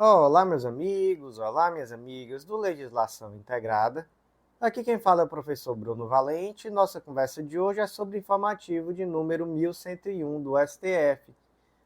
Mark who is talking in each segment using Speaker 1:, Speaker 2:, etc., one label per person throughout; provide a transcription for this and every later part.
Speaker 1: Olá, meus amigos, olá, minhas amigas do Legislação Integrada. Aqui quem fala é o professor Bruno Valente. Nossa conversa de hoje é sobre o informativo de número 1101 do STF.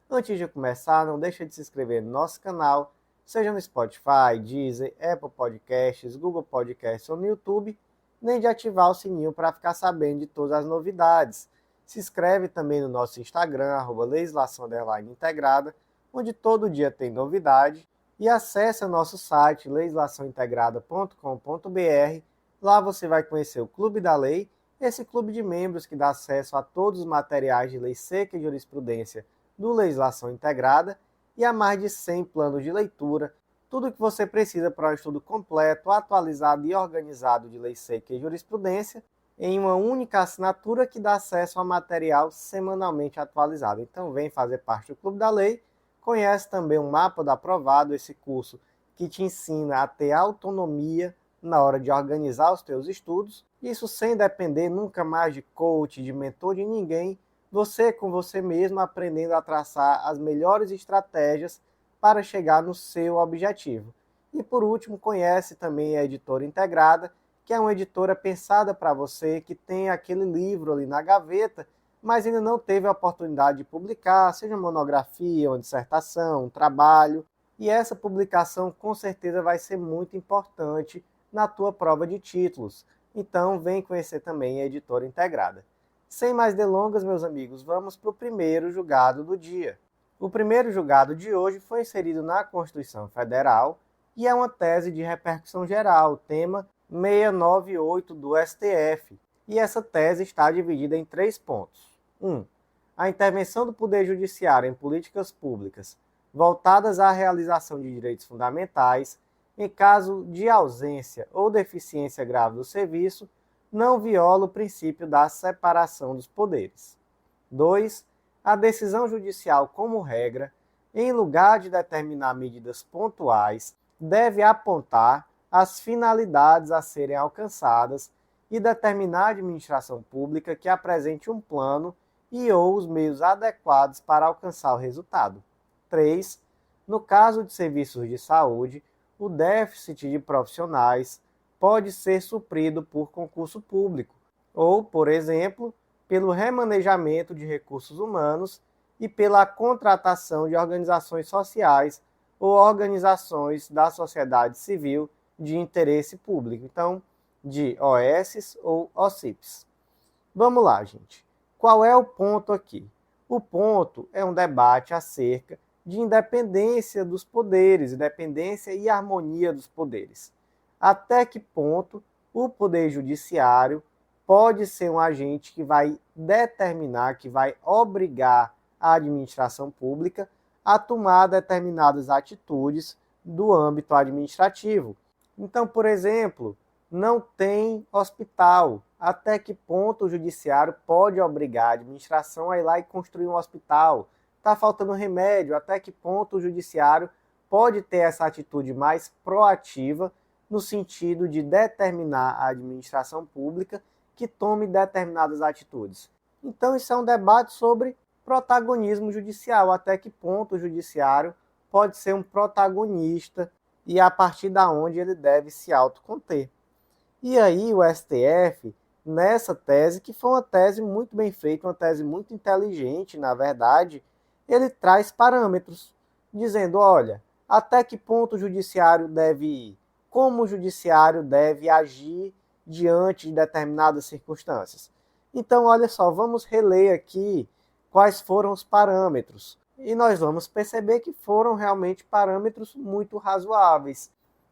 Speaker 1: Antes de começar, não deixe de se inscrever no nosso canal, seja no Spotify, Deezer, Apple Podcasts, Google Podcasts ou no YouTube, nem de ativar o sininho para ficar sabendo de todas as novidades. Se inscreve também no nosso Instagram, @legislação_integrada, onde todo dia tem novidade. E acesse o nosso site legislaçãointegrada.com.br. Lá você vai conhecer o Clube da Lei, esse clube de membros que dá acesso a todos os materiais de lei seca e jurisprudência do Legislação Integrada e a mais de 100 planos de leitura, tudo o que você precisa para um estudo completo, atualizado e organizado de lei seca e jurisprudência em uma única assinatura que dá acesso a material semanalmente atualizado. Então vem fazer parte do Clube da Lei. Conhece também o Mapa do Aprovado, esse curso que te ensina a ter autonomia na hora de organizar os teus estudos, isso sem depender nunca mais de coach, de mentor, de ninguém, você com você mesmo aprendendo a traçar as melhores estratégias para chegar no seu objetivo. E por último, conhece também a Editora Integrada, que é uma editora pensada para você que tem aquele livro ali na gaveta, mas ainda não teve a oportunidade de publicar, seja uma monografia, uma dissertação, um trabalho, e essa publicação com certeza vai ser muito importante na tua prova de títulos. Então vem conhecer também a Editora Integrada. Sem mais delongas, meus amigos, vamos para o primeiro julgado do dia. O primeiro julgado de hoje foi inserido na Constituição Federal e é uma tese de repercussão geral, tema 698 do STF. E essa tese está dividida em 3 pontos. 1. A intervenção do Poder Judiciário em políticas públicas voltadas à realização de direitos fundamentais, em caso de ausência ou deficiência grave do serviço, não viola o princípio da separação dos poderes. 2. A decisão judicial, como regra, em lugar de determinar medidas pontuais, deve apontar as finalidades a serem alcançadas e determinar a administração pública que apresente um plano e ou os meios adequados para alcançar o resultado. 3. No caso de serviços de saúde, o déficit de profissionais pode ser suprido por concurso público ou, por exemplo, pelo remanejamento de recursos humanos e pela contratação de organizações sociais ou organizações da sociedade civil de interesse público. Então, de OS ou OCIPs. Vamos lá, gente. Qual é o ponto aqui? O ponto é um debate acerca de independência dos poderes, independência e harmonia dos poderes. Até que ponto o Poder Judiciário pode ser um agente que vai determinar, que vai obrigar a administração pública a tomar determinadas atitudes do âmbito administrativo. Então, por exemplo, não tem hospital. Até que ponto o judiciário pode obrigar a administração a ir lá e construir um hospital? Está faltando remédio. Até que ponto o judiciário pode ter essa atitude mais proativa no sentido de determinar a administração pública que tome determinadas atitudes? Então isso é um debate sobre protagonismo judicial. Até que ponto o judiciário pode ser um protagonista e a partir da onde ele deve se autoconter. E aí o STF, nessa tese, que foi uma tese muito bem feita, uma tese muito inteligente, na verdade, ele traz parâmetros, dizendo, olha, até que ponto o judiciário deve ir, como o judiciário deve agir diante de determinadas circunstâncias. Então, olha só, vamos reler aqui quais foram os parâmetros. E nós vamos perceber que foram realmente parâmetros muito razoáveis.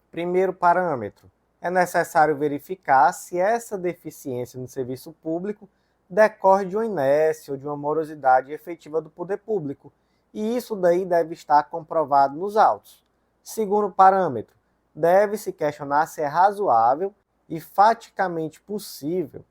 Speaker 1: Primeiro parâmetro. É necessário verificar se essa deficiência no serviço público decorre de uma inércia ou de uma morosidade efetiva do poder público, e isso daí deve estar comprovado nos autos. Segundo parâmetro, deve-se questionar se é razoável e faticamente possível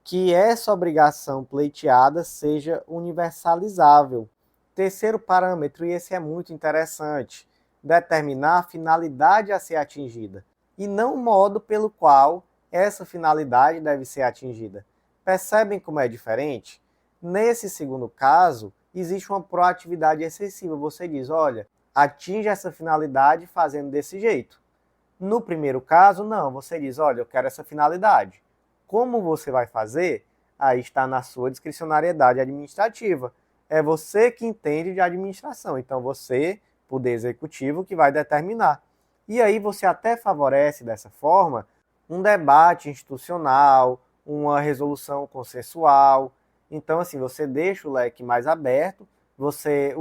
Speaker 1: que essa obrigação pleiteada seja universalizável. Terceiro parâmetro, e esse é muito interessante, determinar a finalidade a ser atingida e não o modo pelo qual essa finalidade deve ser atingida. Percebem como é diferente? Nesse segundo caso, existe uma proatividade excessiva. Você diz, olha, atinge essa finalidade fazendo desse jeito. No primeiro caso, não, você diz, olha, eu quero essa finalidade. Como você vai fazer? Aí está na sua discricionariedade administrativa. É você que entende de administração, então você, poder executivo, que vai determinar. E aí você até favorece dessa forma um debate institucional, uma resolução consensual. Então, assim, você deixa o leque mais aberto, você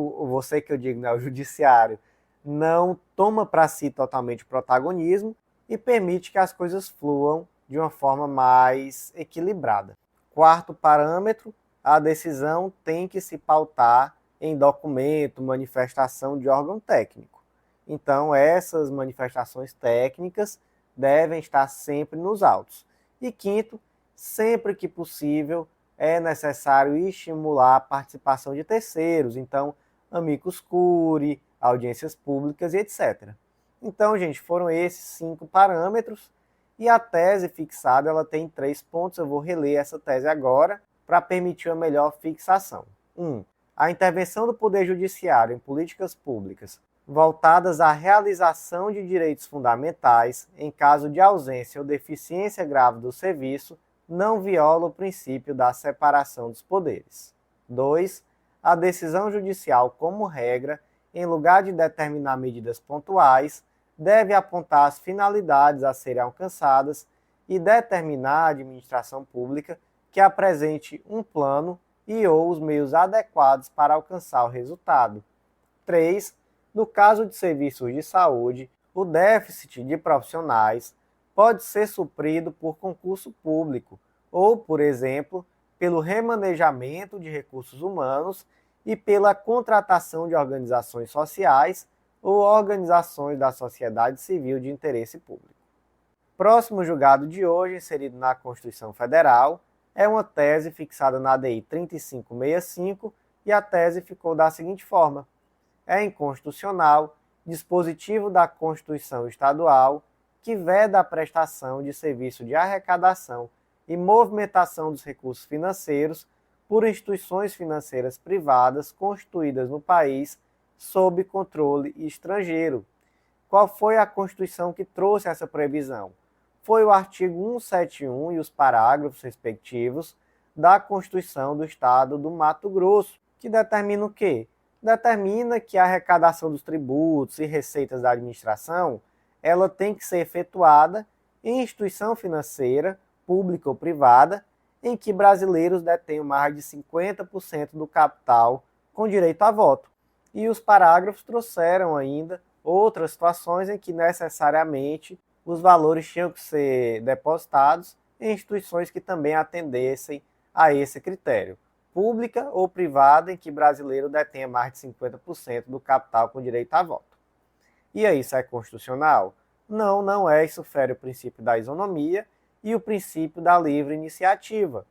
Speaker 1: que eu digo, né, o judiciário, não toma para si totalmente protagonismo e permite que as coisas fluam de uma forma mais equilibrada. Quarto parâmetro, a decisão tem que se pautar em documento, manifestação de órgão técnico. Então, essas manifestações técnicas devem estar sempre nos autos. E quinto, sempre que possível, é necessário estimular a participação de terceiros, então, amicus curiae, audiências públicas e etc. Então, gente, foram esses 5 parâmetros e a tese fixada ela tem 3 pontos. Eu vou reler essa tese agora para permitir uma melhor fixação. 1. A intervenção do Poder Judiciário em políticas públicas voltadas à realização de direitos fundamentais em caso de ausência ou deficiência grave do serviço não viola o princípio da separação dos poderes. 2. A decisão judicial, como regra, em lugar de determinar medidas pontuais, deve apontar as finalidades a serem alcançadas e determinar a administração pública que apresente um plano e ou os meios adequados para alcançar o resultado. 3. No caso de serviços de saúde, o déficit de profissionais pode ser suprido por concurso público ou, por exemplo, pelo remanejamento de recursos humanos e pela contratação de organizações sociais ou organizações da sociedade civil de interesse público. Próximo julgado de hoje, inserido na Constituição Federal, é uma tese fixada na ADI 3565 e a tese ficou da seguinte forma: é inconstitucional dispositivo da Constituição Estadual que veda a prestação de serviço de arrecadação e movimentação dos recursos financeiros por instituições financeiras privadas constituídas no país sob controle estrangeiro. Qual foi a Constituição que trouxe essa previsão? Foi o artigo 171 e os parágrafos respectivos da Constituição do Estado do Mato Grosso, que determina o quê? Determina que a arrecadação dos tributos e receitas da administração ela tem que ser efetuada em instituição financeira, pública ou privada, em que brasileiros detenham mais de 50% do capital com direito a voto. E os parágrafos trouxeram ainda outras situações em que necessariamente os valores tinham que ser depositados em instituições que também atendessem a esse critério, pública ou privada, em que brasileiro detenha mais de 50% do capital com direito a voto. E aí, isso é constitucional? Não, não é. Isso fere o princípio da isonomia e o princípio da livre iniciativa.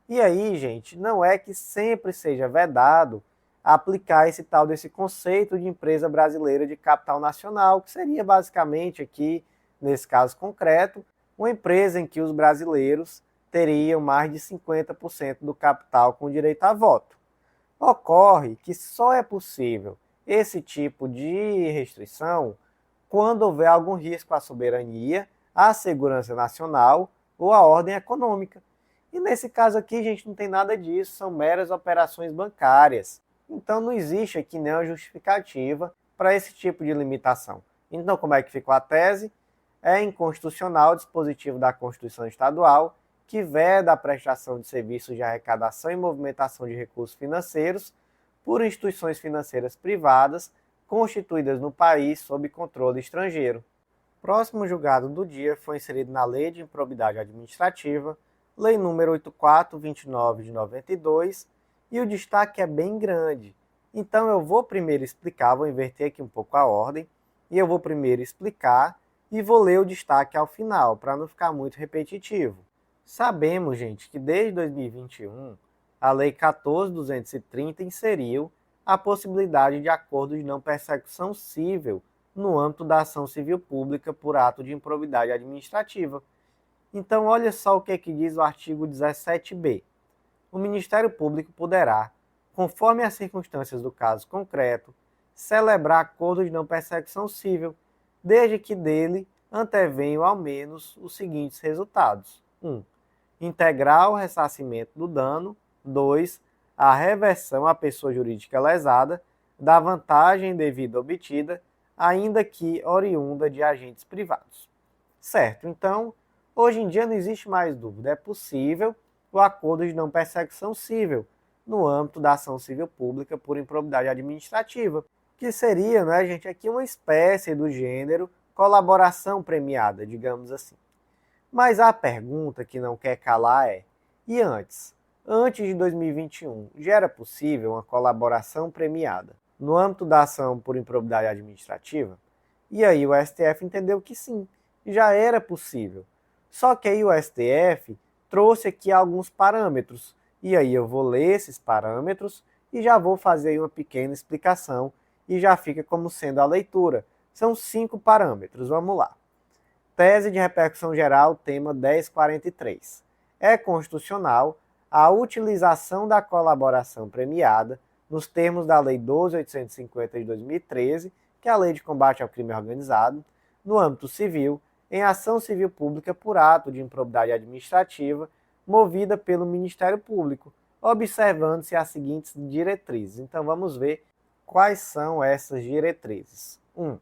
Speaker 1: E aí, gente, não é que sempre seja vedado aplicar esse tal desse conceito de empresa brasileira de capital nacional, que seria basicamente aqui, nesse caso concreto, uma empresa em que os brasileiros teriam mais de 50% do capital com direito a voto. Ocorre que só é possível esse tipo de restrição quando houver algum risco à soberania, à segurança nacional ou à ordem econômica. E nesse caso aqui, gente, não tem nada disso, são meras operações bancárias. Então não existe aqui nenhuma justificativa para esse tipo de limitação. Então como é que ficou a tese? É inconstitucional o dispositivo da Constituição Estadual que veda a prestação de serviços de arrecadação e movimentação de recursos financeiros por instituições financeiras privadas constituídas no país sob controle estrangeiro. Próximo julgado do dia foi inserido na Lei de Improbidade Administrativa, Lei nº 8429 de 92, e o destaque é bem grande. Então eu vou primeiro explicar, vou inverter aqui um pouco a ordem, e eu vou primeiro explicar e vou ler o destaque ao final, para não ficar muito repetitivo. Sabemos, gente, que desde 2021, a Lei 14.230 inseriu a possibilidade de acordo de não persecução cível no âmbito da ação civil pública por ato de improbidade administrativa. Então, olha só o que diz o artigo 17b. O Ministério Público poderá, conforme as circunstâncias do caso concreto, celebrar acordo de não persecução civil, desde que dele antevenham ao menos os seguintes resultados: 1. Integrar o ressarcimento do dano. 2. A reversão à pessoa jurídica lesada da vantagem devida obtida, ainda que oriunda de agentes privados. Certo, então, hoje em dia não existe mais dúvida, é possível o acordo de não persecução civil no âmbito da ação civil pública por improbidade administrativa, que seria, né, gente, aqui uma espécie do gênero colaboração premiada, digamos assim. Mas a pergunta que não quer calar é: e antes? Antes de 2021, já era possível uma colaboração premiada no âmbito da ação por improbidade administrativa? E aí o STF entendeu que sim, já era possível. Só que aí o STF trouxe aqui alguns parâmetros. E aí eu vou ler esses parâmetros e já vou fazer aí uma pequena explicação e já fica como sendo a leitura. São 5 parâmetros, vamos lá. Tese de repercussão geral, tema 1043. É constitucional a utilização da colaboração premiada nos termos da Lei 12.850 de 2013, que é a Lei de Combate ao Crime Organizado, no âmbito civil, em ação civil pública por ato de improbidade administrativa, movida pelo Ministério Público, observando-se as seguintes diretrizes. Então vamos ver quais são essas diretrizes. 1.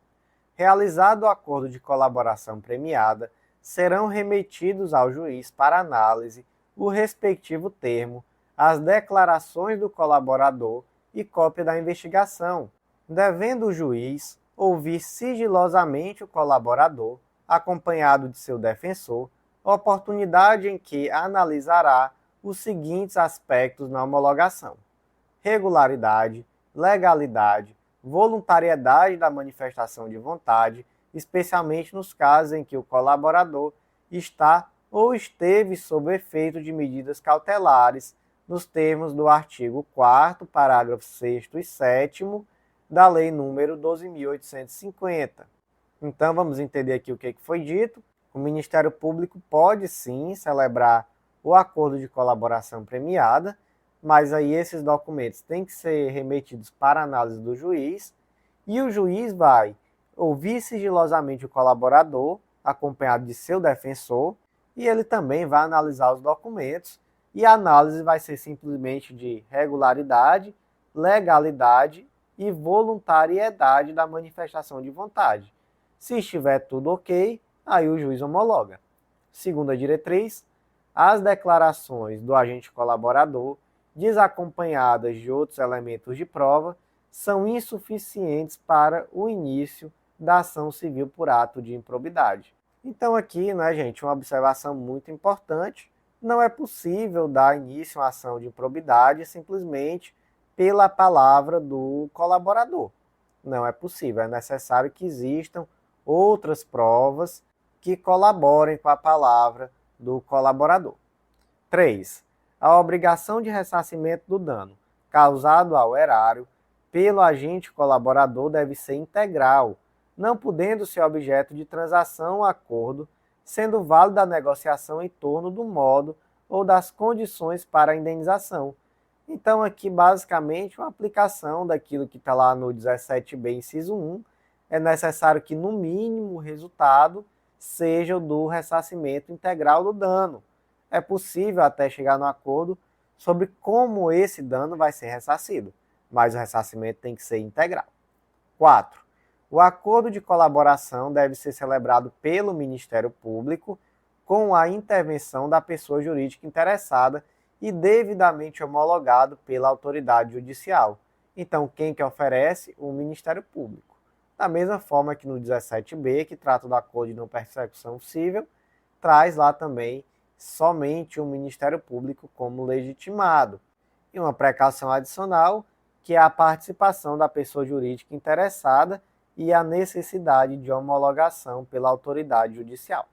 Speaker 1: Realizado o acordo de colaboração premiada, serão remetidos ao juiz para análise o respectivo termo, as declarações do colaborador e cópia da investigação, devendo o juiz ouvir sigilosamente o colaborador, acompanhado de seu defensor, oportunidade em que analisará os seguintes aspectos na homologação: regularidade, legalidade, voluntariedade da manifestação de vontade, especialmente nos casos em que o colaborador está ou esteve sob efeito de medidas cautelares, nos termos do artigo 4º, parágrafo 6º e 7º da Lei nº 12.850. Então vamos entender aqui o que foi dito. O Ministério Público pode sim celebrar o acordo de colaboração premiada, mas aí esses documentos têm que ser remetidos para análise do juiz, e o juiz vai ouvir sigilosamente o colaborador, acompanhado de seu defensor, e ele também vai analisar os documentos, e a análise vai ser simplesmente de regularidade, legalidade e voluntariedade da manifestação de vontade. Se estiver tudo ok, aí o juiz homologa. Segunda diretriz: as declarações do agente colaborador, desacompanhadas de outros elementos de prova, são insuficientes para o início da ação civil por ato de improbidade. Então aqui, né, gente, uma observação muito importante: não é possível dar início a uma ação de improbidade simplesmente pela palavra do colaborador. Não é possível, é necessário que existam outras provas que colaborem com a palavra do colaborador. 3. A obrigação de ressarcimento do dano causado ao erário pelo agente colaborador deve ser integral, não podendo ser objeto de transação ou acordo, sendo válida a negociação em torno do modo ou das condições para a indenização. Então aqui basicamente uma aplicação daquilo que está lá no 17b, inciso 1, é necessário que no mínimo o resultado seja o do ressarcimento integral do dano. É possível até chegar no acordo sobre como esse dano vai ser ressarcido, mas o ressarcimento tem que ser integral. 4. O acordo de colaboração deve ser celebrado pelo Ministério Público com a intervenção da pessoa jurídica interessada e devidamente homologado pela autoridade judicial. Então, quem que oferece? O Ministério Público. Da mesma forma que no 17b, que trata do acordo de não persecução civil, traz lá também somente o Ministério Público como legitimado. E uma precaução adicional, que é a participação da pessoa jurídica interessada e a necessidade de homologação pela autoridade judicial.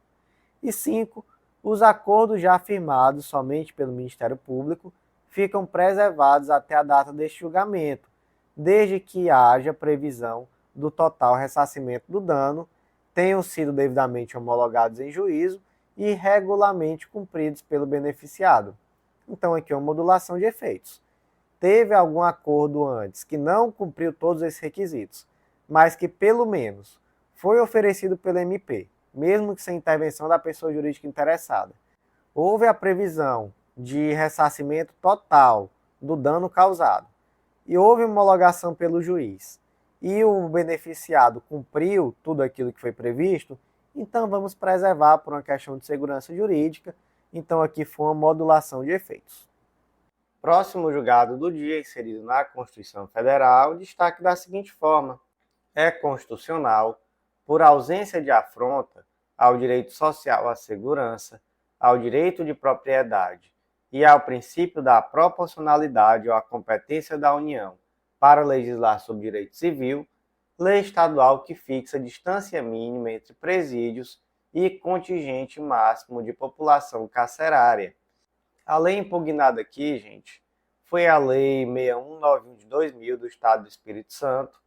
Speaker 1: E 5. Os acordos já firmados somente pelo Ministério Público ficam preservados até a data deste julgamento, desde que haja previsão do total ressarcimento do dano, tenham sido devidamente homologados em juízo e regularmente cumpridos pelo beneficiado. Então aqui é uma modulação de efeitos. teve algum acordo antes que não cumpriu todos esses requisitos, mas que pelo menos foi oferecido pelo MP, mesmo que sem intervenção da pessoa jurídica interessada, houve a previsão de ressarcimento total do dano causado e houve homologação pelo juiz e o beneficiado cumpriu tudo aquilo que foi previsto, então vamos preservar por uma questão de segurança jurídica. Então aqui foi uma modulação de efeitos. Próximo julgado do dia, inserido na Constituição Federal, destaque da seguinte forma: é constitucional, por ausência de afronta ao direito social à segurança, ao direito de propriedade e ao princípio da proporcionalidade ou à competência da União para legislar sobre direito civil, lei estadual que fixa distância mínima entre presídios e contingente máximo de população carcerária. A lei impugnada aqui, gente, foi a Lei 6191 de 2000 do Estado do Espírito Santo,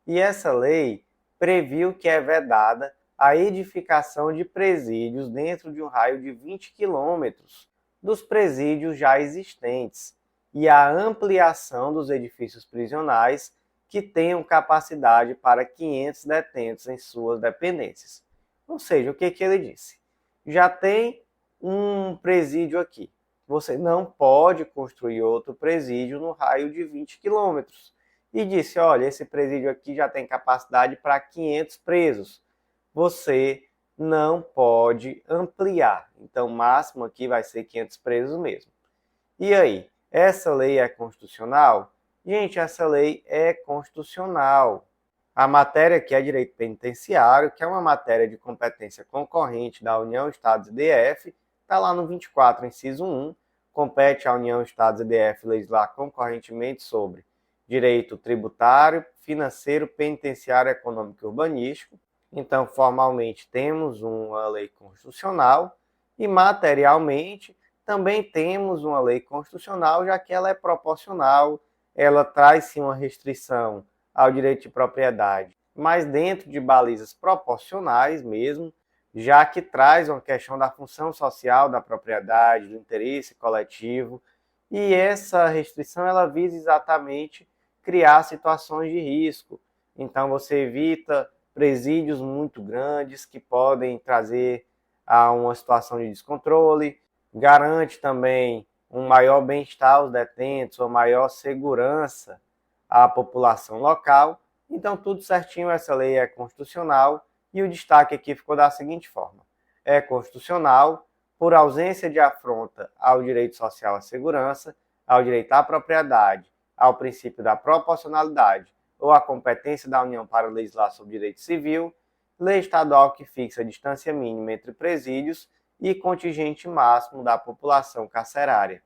Speaker 1: e essa lei previu que é vedada a edificação de presídios dentro de um raio de 20 quilômetros dos presídios já existentes e a ampliação dos edifícios prisionais que tenham capacidade para 500 detentos em suas dependências. Ou seja, o que ele disse? Já tem um presídio aqui. Você não pode construir outro presídio no raio de 20 quilômetros. E disse, olha, esse presídio aqui já tem capacidade para 500 presos. Você não pode ampliar. Então, o máximo aqui vai ser 500 presos mesmo. E aí, essa lei é constitucional? Gente, essa lei é constitucional. A matéria aqui é direito penitenciário, que é uma matéria de competência concorrente da União, Estados e DF, está lá no 24, inciso 1, compete à União, Estados e DF legislar concorrentemente sobre direito tributário, financeiro, penitenciário, econômico e urbanístico. Então, formalmente, temos uma lei constitucional e, materialmente, também temos uma lei constitucional, já que ela é proporcional, ela traz sim uma restrição ao direito de propriedade, mas dentro de balizas proporcionais mesmo, já que traz uma questão da função social da propriedade, do interesse coletivo, e essa restrição ela visa exatamente criar situações de risco. Então você evita presídios muito grandes que podem trazer a uma situação de descontrole, garante também um maior bem-estar aos detentos, uma maior segurança à população local. Então tudo certinho, essa lei é constitucional e o destaque aqui ficou da seguinte forma: é constitucional por ausência de afronta ao direito social à segurança, ao direito à propriedade, ao princípio da proporcionalidade ou à competência da União para legislar sobre direito civil, lei estadual que fixa a distância mínima entre presídios e contingente máximo da população carcerária.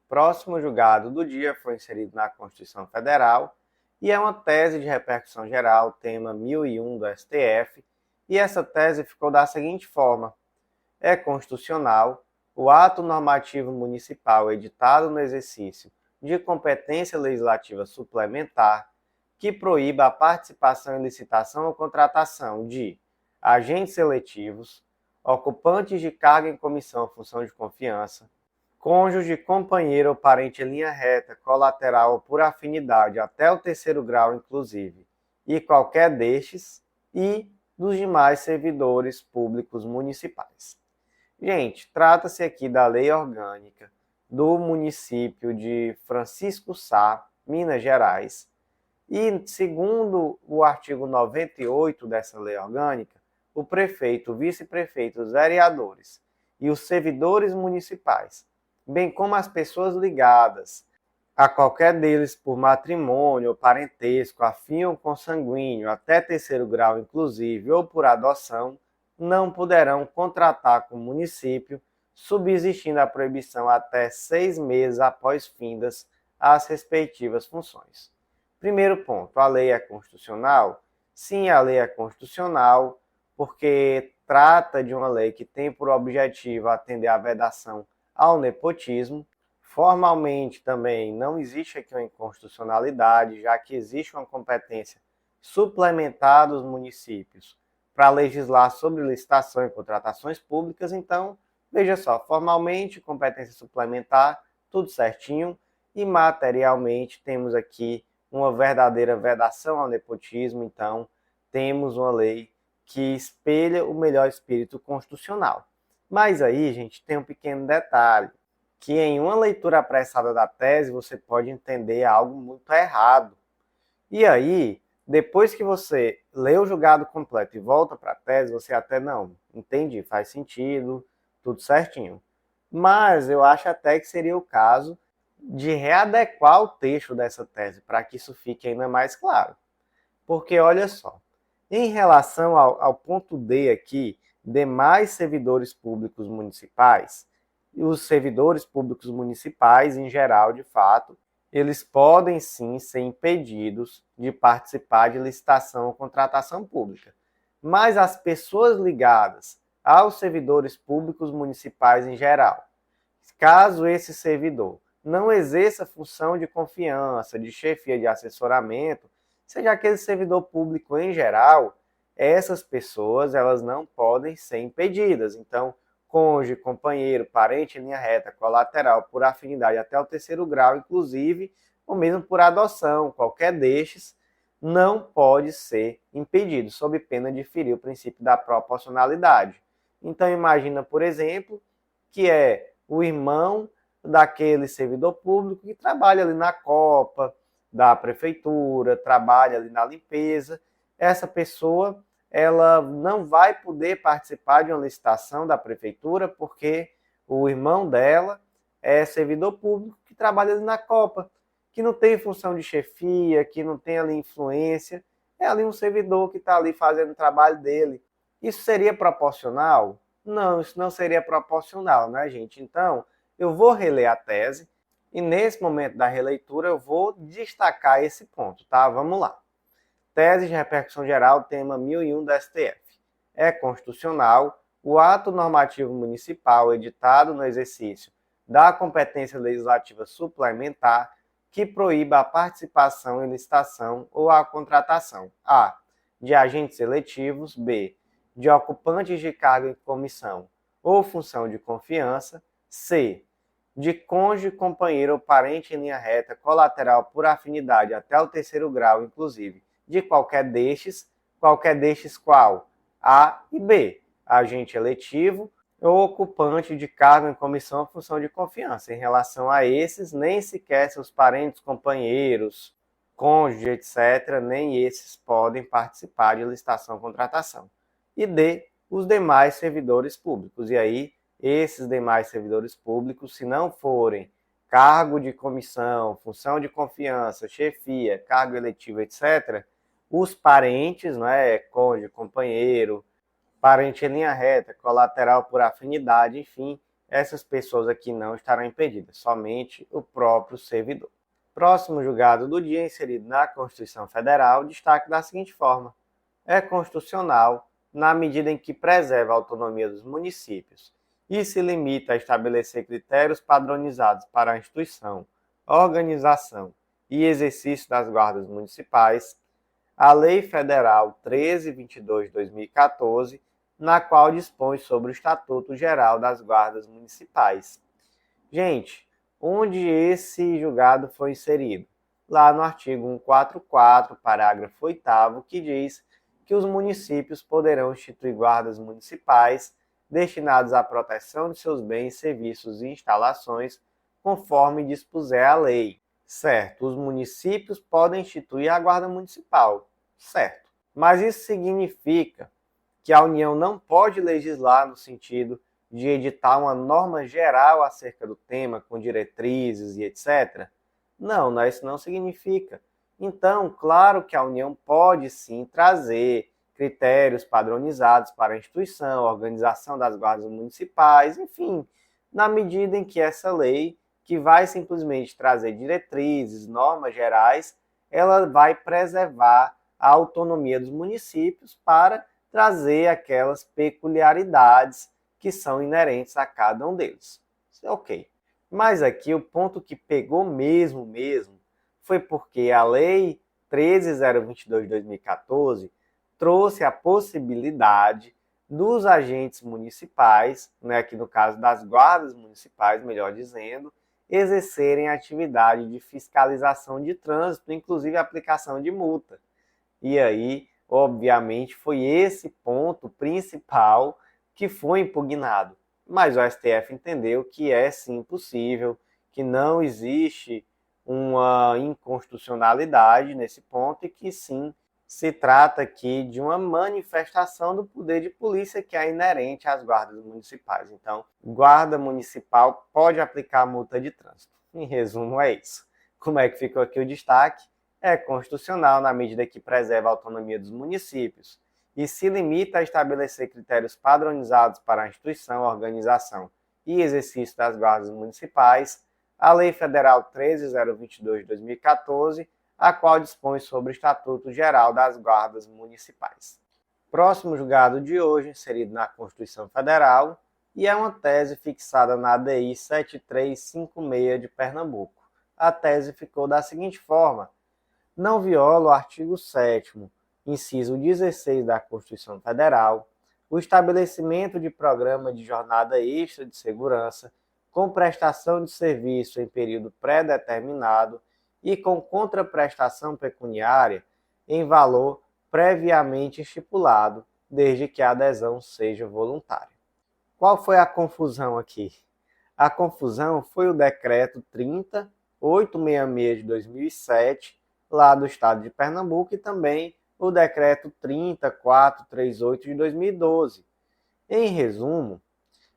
Speaker 1: Próximo julgado do dia foi inserido na Constituição Federal e é uma tese de repercussão geral, tema 1001 do STF, e essa tese ficou da seguinte forma: é constitucional o ato normativo municipal editado no exercício de competência legislativa suplementar que proíba a participação em licitação ou contratação de agentes seletivos, ocupantes de cargo em comissão ou função de confiança, cônjuge, companheiro ou parente em linha reta, colateral ou por afinidade até o terceiro grau inclusive, e qualquer destes, e dos demais servidores públicos municipais. Gente, trata-se aqui da lei orgânica do município de Francisco Sá, Minas Gerais, e segundo o artigo 98 dessa lei orgânica, o prefeito, o vice-prefeito, os vereadores e os servidores municipais, bem como as pessoas ligadas a qualquer deles por matrimônio ou parentesco, afim ou consanguíneo, até terceiro grau inclusive, ou por adoção, não poderão contratar com o município, subsistindo a proibição até 6 meses após findas as respectivas funções. Primeiro ponto, a lei é constitucional? Sim, a lei é constitucional, porque trata de uma lei que tem por objetivo atender à vedação ao nepotismo. Formalmente também não existe aqui uma inconstitucionalidade, já que existe uma competência suplementar dos municípios para legislar sobre licitação e contratações públicas. Então, veja só, formalmente, competência suplementar, tudo certinho. e materialmente temos aqui uma verdadeira vedação ao nepotismo, então temos uma lei que espelha o melhor espírito constitucional. Mas aí, gente, tem um pequeno detalhe, que em uma leitura apressada da tese você pode entender algo muito errado. E aí, depois que você lê o julgado completo e volta para a tese, você até não, entendi, faz sentido, tudo certinho. Mas eu acho até que seria o caso de readequar o texto dessa tese para que isso fique ainda mais claro. Porque olha só, em relação ao ponto D aqui, demais servidores públicos municipais, e os servidores públicos municipais, em geral, de fato, eles podem sim ser impedidos de participar de licitação ou contratação pública. Mas as pessoas ligadas aos servidores públicos municipais em geral, caso esse servidor não exerça função de confiança, de chefia, de assessoramento, seja aquele servidor público em geral, essas pessoas elas não podem ser impedidas. Então, cônjuge, companheiro, parente em linha reta, colateral, por afinidade até o terceiro grau, inclusive, ou mesmo por adoção, qualquer destes, não pode ser impedido, sob pena de ferir o princípio da proporcionalidade. Então, imagina, por exemplo, que é o irmão daquele servidor público que trabalha ali na copa da prefeitura, trabalha ali na limpeza. Essa pessoa ela não vai poder participar de uma licitação da prefeitura porque o irmão dela é servidor público que trabalha ali na copa, que não tem função de chefia, que não tem ali influência, é ali um servidor que está ali fazendo o trabalho dele. Isso seria proporcional? Não, isso não seria proporcional, né, gente? Então, eu vou reler a tese e nesse momento da releitura eu vou destacar esse ponto, tá? Vamos lá. Tese de repercussão geral, tema 1001 do STF. É constitucional o ato normativo municipal editado no exercício da competência legislativa suplementar que proíba a participação em licitação ou a contratação a. de agentes eletivos, b. de ocupantes de cargo em comissão ou função de confiança, c. de cônjuge, companheiro ou parente em linha reta, colateral por afinidade até o terceiro grau, inclusive, de qualquer destes qual? A e B, agente eletivo ou ocupante de cargo em comissão ou função de confiança. Em relação a esses, nem sequer seus parentes, companheiros, cônjuge, etc., nem esses podem participar de licitação ou contratação. E D, os demais servidores públicos. E aí, esses demais servidores públicos, se não forem cargo de comissão, função de confiança, chefia, cargo eletivo, etc., os parentes, né, cônjuge, companheiro, parente em linha reta, colateral por afinidade, enfim, essas pessoas aqui não estarão impedidas, somente o próprio servidor. Próximo julgado do dia, inserido na Constituição Federal, destaque da seguinte forma: é constitucional na medida em que preserva a autonomia dos municípios e se limita a estabelecer critérios padronizados para a instituição, organização e exercício das guardas municipais, a Lei Federal 1322 de 2014, na qual dispõe sobre o Estatuto Geral das Guardas Municipais. Gente, onde esse julgado foi inserido? Lá no artigo 144, parágrafo 8º, que diz que os municípios poderão instituir guardas municipais destinados à proteção de seus bens, serviços e instalações, conforme dispuser a lei. Certo, os municípios podem instituir a guarda municipal, certo. Mas isso significa que a União não pode legislar no sentido de editar uma norma geral acerca do tema, com diretrizes e etc. Não, isso não significa. Então, claro que a União pode sim trazer critérios padronizados para a instituição, a organização das guardas municipais, enfim, na medida em que essa lei, que vai simplesmente trazer diretrizes, normas gerais, ela vai preservar a autonomia dos municípios para trazer aquelas peculiaridades que são inerentes a cada um deles. Ok. Mas aqui o ponto que pegou mesmo, foi porque a Lei 13.022 de 2014 trouxe a possibilidade dos agentes municipais, né, aqui no caso das guardas municipais, melhor dizendo, exercerem atividade de fiscalização de trânsito, inclusive aplicação de multa. E aí, obviamente, foi esse ponto principal que foi impugnado. Mas o STF entendeu que é sim possível, que não existe uma inconstitucionalidade nesse ponto e que sim se trata aqui de uma manifestação do poder de polícia que é inerente às guardas municipais. Então, guarda municipal pode aplicar multa de trânsito. Em resumo, é isso. Como é que ficou aqui o destaque? É constitucional na medida que preserva a autonomia dos municípios e se limita a estabelecer critérios padronizados para a instituição, organização e exercício das guardas municipais, a Lei Federal 13.022 de 2014, a qual dispõe sobre o Estatuto Geral das Guardas Municipais. Próximo julgado de hoje, inserido na Constituição Federal, e é uma tese fixada na ADI 7356 de Pernambuco. A tese ficou da seguinte forma: não viola o artigo 7º, inciso 16 da Constituição Federal, o estabelecimento de programa de jornada extra de segurança com prestação de serviço em período pré-determinado e com contraprestação pecuniária em valor previamente estipulado, desde que a adesão seja voluntária. Qual foi a confusão aqui? A confusão foi o decreto 30.866 de 2007, lá do estado de Pernambuco, e também o decreto 30.438 de 2012. Em resumo,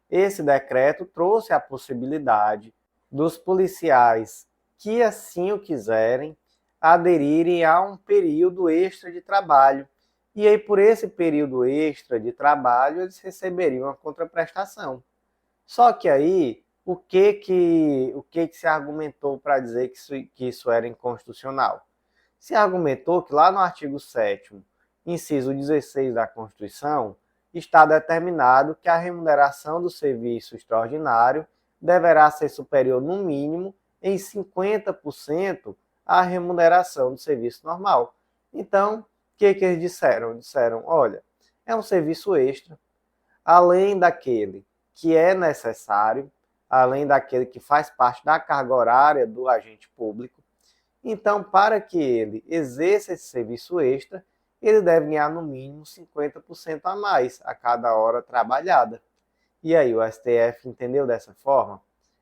Speaker 1: esse decreto trouxe a possibilidade dos policiais que assim o quiserem aderirem a um período extra de trabalho. E aí, por esse período extra de trabalho, eles receberiam a contraprestação. Só que aí, o que se argumentou para dizer que isso era inconstitucional? Se argumentou que lá no artigo 7º, inciso 16 da Constituição, está determinado que a remuneração do serviço extraordinário deverá ser superior, no mínimo, em 50% à remuneração do serviço normal. Então, o que eles disseram? Disseram, olha, é um serviço extra, além daquele que é necessário, além daquele que faz parte da carga horária do agente público. Então, para que ele exerça esse serviço extra, ele deve ganhar no mínimo 50% a mais a cada hora trabalhada. E aí, o STF entendeu dessa forma?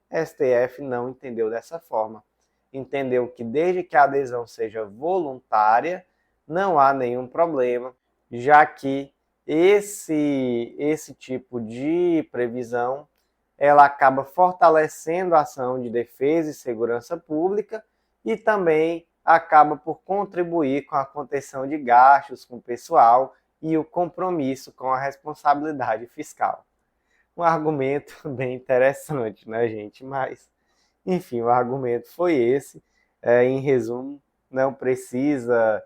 Speaker 1: STF não entendeu dessa forma. Entendeu que desde que a adesão seja voluntária, não há nenhum problema, já que esse tipo de previsão ela acaba fortalecendo a ação de defesa e segurança pública e também acaba por contribuir com a contenção de gastos com o pessoal e o compromisso com a responsabilidade fiscal. Um argumento bem interessante, né, gente? Mas, enfim, o argumento foi esse. Em resumo, não precisa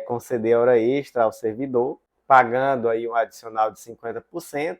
Speaker 1: conceder hora extra ao servidor, pagando aí um adicional de 50%,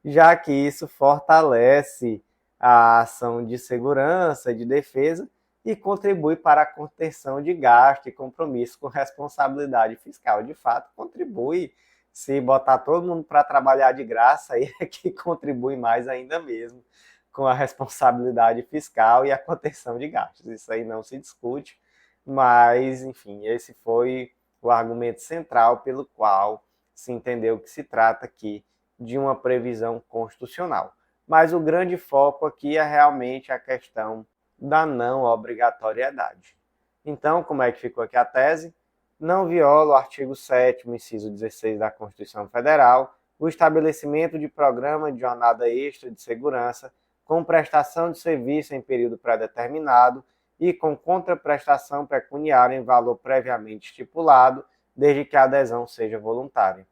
Speaker 1: já que isso fortalece a ação de segurança, de defesa, e contribui para a contenção de gasto e compromisso com responsabilidade fiscal. De fato, contribui. Se botar todo mundo para trabalhar de graça, aí é que contribui mais ainda mesmo com a responsabilidade fiscal e a contenção de gastos. Isso aí não se discute, mas, enfim, esse foi o argumento central pelo qual se entendeu que se trata aqui de uma previsão constitucional. Mas o grande foco aqui é realmente a questão da não obrigatoriedade. Então, como é que ficou aqui a tese? Não viola o artigo 7º, inciso 16 da Constituição Federal, o estabelecimento de programa de jornada extra de segurança com prestação de serviço em período pré-determinado e com contraprestação pecuniária em valor previamente estipulado, desde que a adesão seja voluntária.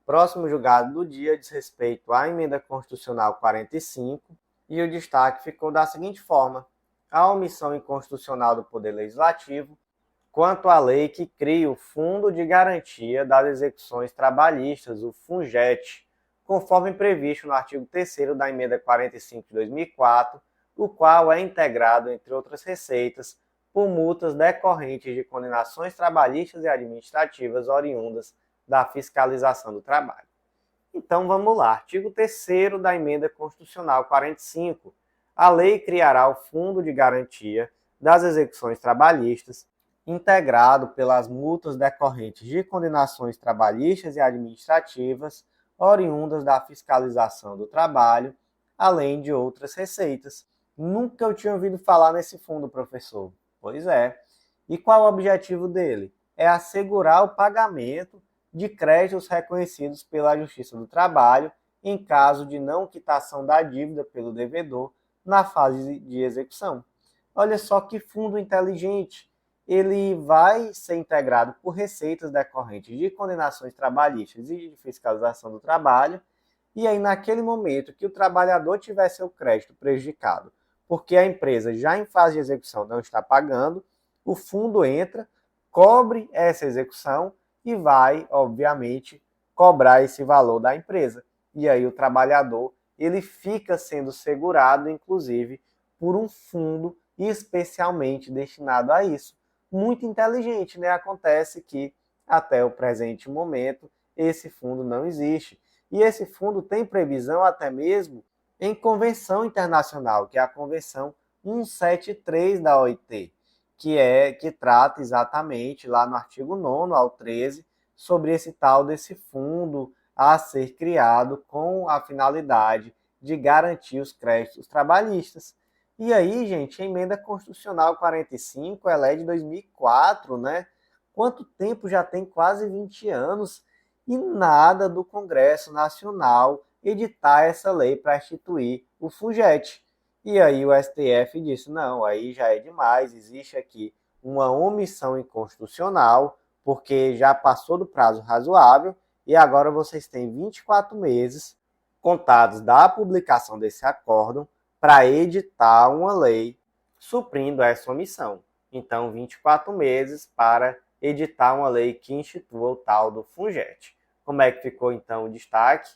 Speaker 1: Próximo julgado do dia diz respeito à Emenda Constitucional 45 e o destaque ficou da seguinte forma: a omissão inconstitucional do Poder Legislativo quanto à lei que cria o Fundo de Garantia das Execuções Trabalhistas, o FUNGET, conforme previsto no artigo 3º da Emenda 45 de 2004, o qual é integrado, entre outras receitas, por multas decorrentes de condenações trabalhistas e administrativas oriundas da fiscalização do trabalho. Então vamos lá, artigo 3º da Emenda Constitucional 45. A lei criará o Fundo de Garantia das Execuções Trabalhistas, integrado pelas multas decorrentes de condenações trabalhistas e administrativas oriundas da fiscalização do trabalho, além de outras receitas. Nunca eu tinha ouvido falar nesse fundo, professor. Pois é. E qual o objetivo dele? É assegurar o pagamento de créditos reconhecidos pela Justiça do Trabalho em caso de não quitação da dívida pelo devedor na fase de execução. Olha só que fundo inteligente. Ele vai ser integrado por receitas decorrentes de condenações trabalhistas e de fiscalização do trabalho. E aí, naquele momento que o trabalhador tiver seu crédito prejudicado, porque a empresa já em fase de execução não está pagando, o fundo entra, cobre essa execução e vai, obviamente, cobrar esse valor da empresa. E aí o trabalhador ele fica sendo segurado, inclusive, por um fundo especialmente destinado a isso. Muito inteligente, né? Acontece que, até o presente momento, esse fundo não existe. E esse fundo tem previsão até mesmo em convenção internacional, que é a Convenção 173 da OIT, que trata exatamente lá no artigo 9º ao 13 sobre esse tal desse fundo a ser criado com a finalidade de garantir os créditos trabalhistas. E aí, gente, a emenda constitucional 45, ela é de 2004, né? Quanto tempo já tem? Quase 20 anos e nada do Congresso Nacional editar essa lei para instituir o FUNGET. E aí o STF disse, não, aí já é demais, existe aqui uma omissão inconstitucional, porque já passou do prazo razoável e agora vocês têm 24 meses contados da publicação desse acórdão para editar uma lei suprindo essa omissão. Então, 24 meses para editar uma lei que institua o tal do FUNGET. Como é que ficou, então, o destaque?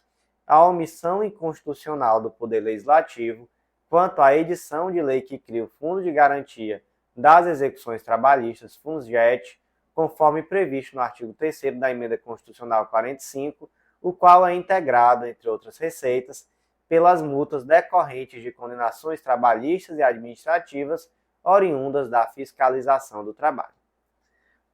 Speaker 1: A omissão inconstitucional do Poder Legislativo quanto à edição de lei que cria o Fundo de Garantia das Execuções Trabalhistas, FUNGET, conforme previsto no artigo 3º da Emenda Constitucional 45, o qual é integrado, entre outras receitas, pelas multas decorrentes de condenações trabalhistas e administrativas oriundas da fiscalização do trabalho.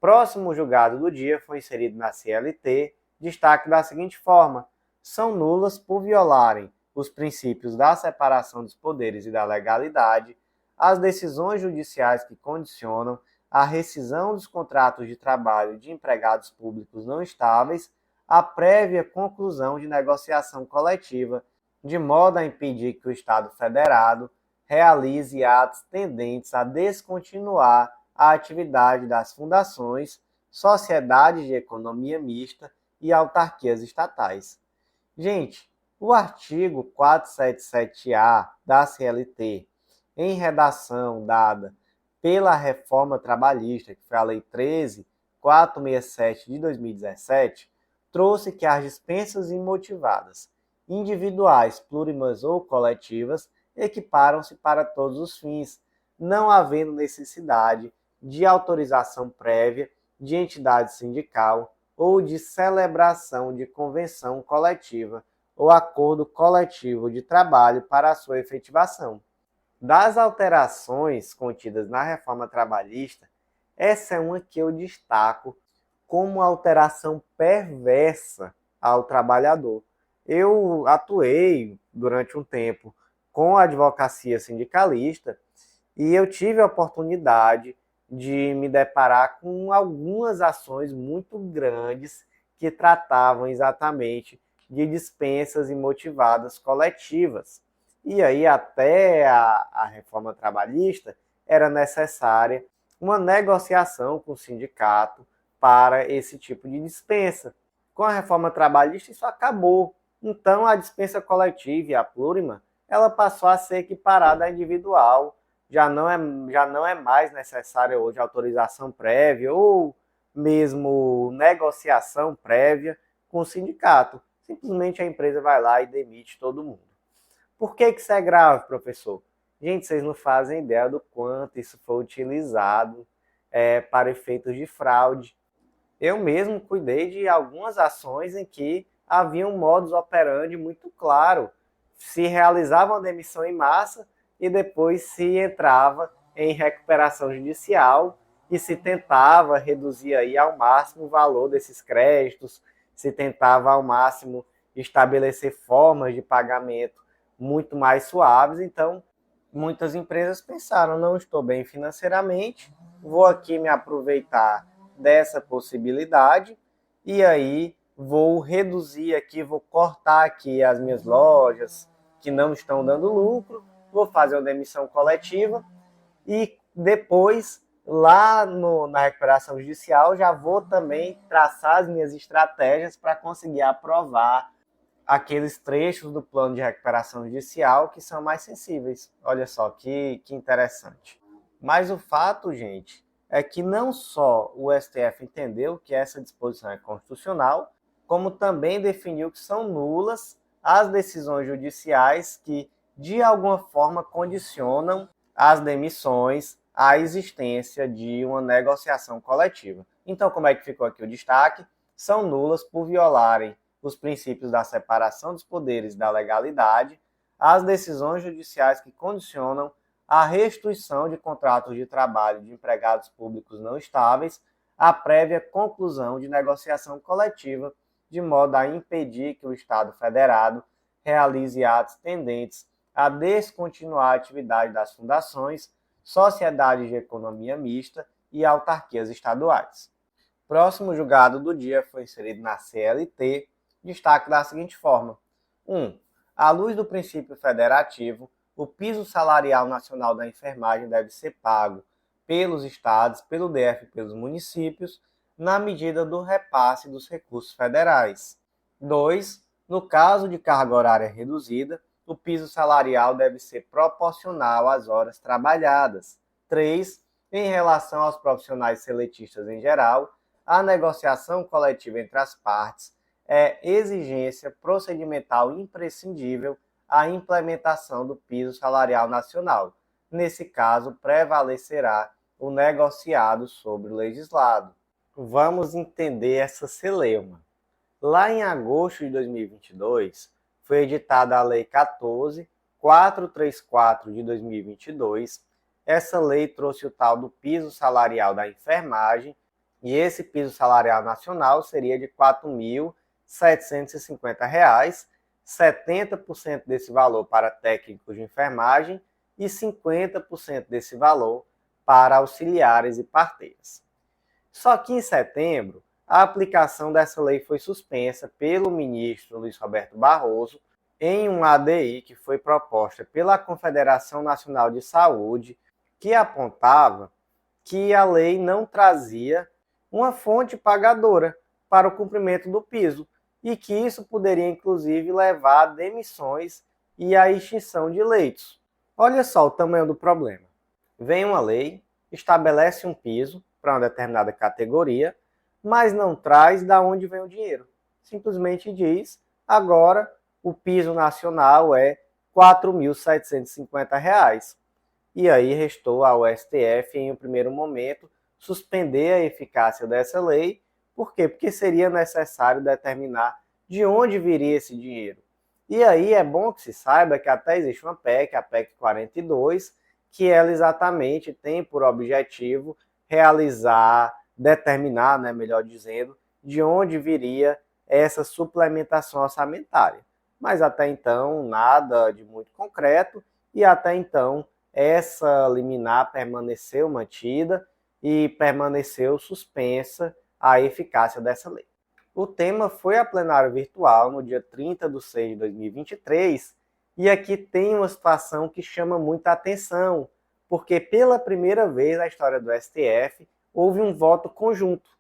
Speaker 1: Próximo julgado do dia foi inserido na CLT, destaque da seguinte forma: são nulas por violarem os princípios da separação dos poderes e da legalidade as decisões judiciais que condicionam a rescisão dos contratos de trabalho de empregados públicos não estáveis à prévia conclusão de negociação coletiva, de modo a impedir que o Estado federado realize atos tendentes a descontinuar a atividade das fundações, sociedades de economia mista e autarquias estatais. Gente, o artigo 477-A da CLT, em redação dada pela Reforma Trabalhista, que foi a Lei 13.467 de 2017, trouxe que as dispensas imotivadas, individuais, plurimas ou coletivas, equiparam-se para todos os fins, não havendo necessidade de autorização prévia de entidade sindical ou de celebração de convenção coletiva ou acordo coletivo de trabalho para a sua efetivação. Das alterações contidas na reforma trabalhista, essa é uma que eu destaco como alteração perversa ao trabalhador. Eu atuei durante um tempo com a advocacia sindicalista e eu tive a oportunidade de me deparar com algumas ações muito grandes que tratavam exatamente de dispensas imotivadas coletivas. E aí, até a reforma trabalhista, era necessária uma negociação com o sindicato para esse tipo de dispensa. Com a reforma trabalhista, isso acabou. Então, a dispensa coletiva e a plurima, ela passou a ser equiparada à individual. Já não é mais necessária hoje autorização prévia ou mesmo negociação prévia com o sindicato. Simplesmente a empresa vai lá e demite todo mundo. Por que isso é grave, professor? Gente, vocês não fazem ideia do quanto isso foi utilizado para efeitos de fraude. Eu mesmo cuidei de algumas ações em que havia um modus operandi muito claro. Se realizava uma demissão em massa, e depois se entrava em recuperação judicial e se tentava reduzir aí ao máximo o valor desses créditos, se tentava ao máximo estabelecer formas de pagamento muito mais suaves. Então, muitas empresas pensaram, não estou bem financeiramente, vou aqui me aproveitar dessa possibilidade e aí vou reduzir aqui, vou cortar aqui as minhas lojas que não estão dando lucro, vou fazer uma demissão coletiva e depois, lá na recuperação judicial, já vou também traçar as minhas estratégias para conseguir aprovar aqueles trechos do plano de recuperação judicial que são mais sensíveis. Olha só que interessante. Mas o fato, gente, é que não só o STF entendeu que essa disposição é constitucional, como também definiu que são nulas as decisões judiciais que, de alguma forma, condicionam as demissões à existência de uma negociação coletiva. Então, como é que ficou aqui o destaque? São nulas por violarem os princípios da separação dos poderes e da legalidade, as decisões judiciais que condicionam a restituição de contratos de trabalho de empregados públicos não estáveis à prévia conclusão de negociação coletiva, de modo a impedir que o Estado federado realize atos tendentes a descontinuar a atividade das fundações, sociedades de economia mista e autarquias estaduais. Próximo julgado do dia foi inserido na CLT, destaque da seguinte forma: 1. À luz do princípio federativo, o piso salarial nacional da enfermagem deve ser pago pelos estados, pelo DF e pelos municípios, na medida do repasse dos recursos federais. 2. No caso de carga horária reduzida, o piso salarial deve ser proporcional às horas trabalhadas. 3. Em relação aos profissionais seletistas em geral, a negociação coletiva entre as partes é exigência procedimental imprescindível à implementação do piso salarial nacional. Nesse caso, prevalecerá o negociado sobre o legislado. Vamos entender essa celeuma. Lá em agosto de 2022, foi editada a Lei 14.434 de 2022. Essa lei trouxe o tal do piso salarial da enfermagem, e esse piso salarial nacional seria de R$ 4.750, 70% desse valor para técnicos de enfermagem e 50% desse valor para auxiliares e parteiras. Só que em setembro, a aplicação dessa lei foi suspensa pelo ministro Luiz Roberto Barroso em uma ADI que foi proposta pela Confederação Nacional de Saúde, que apontava que a lei não trazia uma fonte pagadora para o cumprimento do piso e que isso poderia, inclusive, levar a demissões e à extinção de leitos. Olha só o tamanho do problema. Vem uma lei, estabelece um piso para uma determinada categoria, mas não traz de onde vem o dinheiro. Simplesmente diz, agora o piso nacional é R$ 4.750. E aí restou ao STF, em um primeiro momento, suspender a eficácia dessa lei. Por quê? Porque seria necessário determinar de onde viria esse dinheiro. E aí é bom que se saiba que até existe uma PEC, a PEC 42, que ela exatamente tem por objetivo determinar, melhor dizendo, de onde viria essa suplementação orçamentária. Mas até então, nada de muito concreto, e até então essa liminar permaneceu mantida e permaneceu suspensa a eficácia dessa lei. O tema foi a plenário virtual no dia 30 de 6 de 2023, e aqui tem uma situação que chama muita atenção, porque pela primeira vez na história do STF houve um voto conjunto.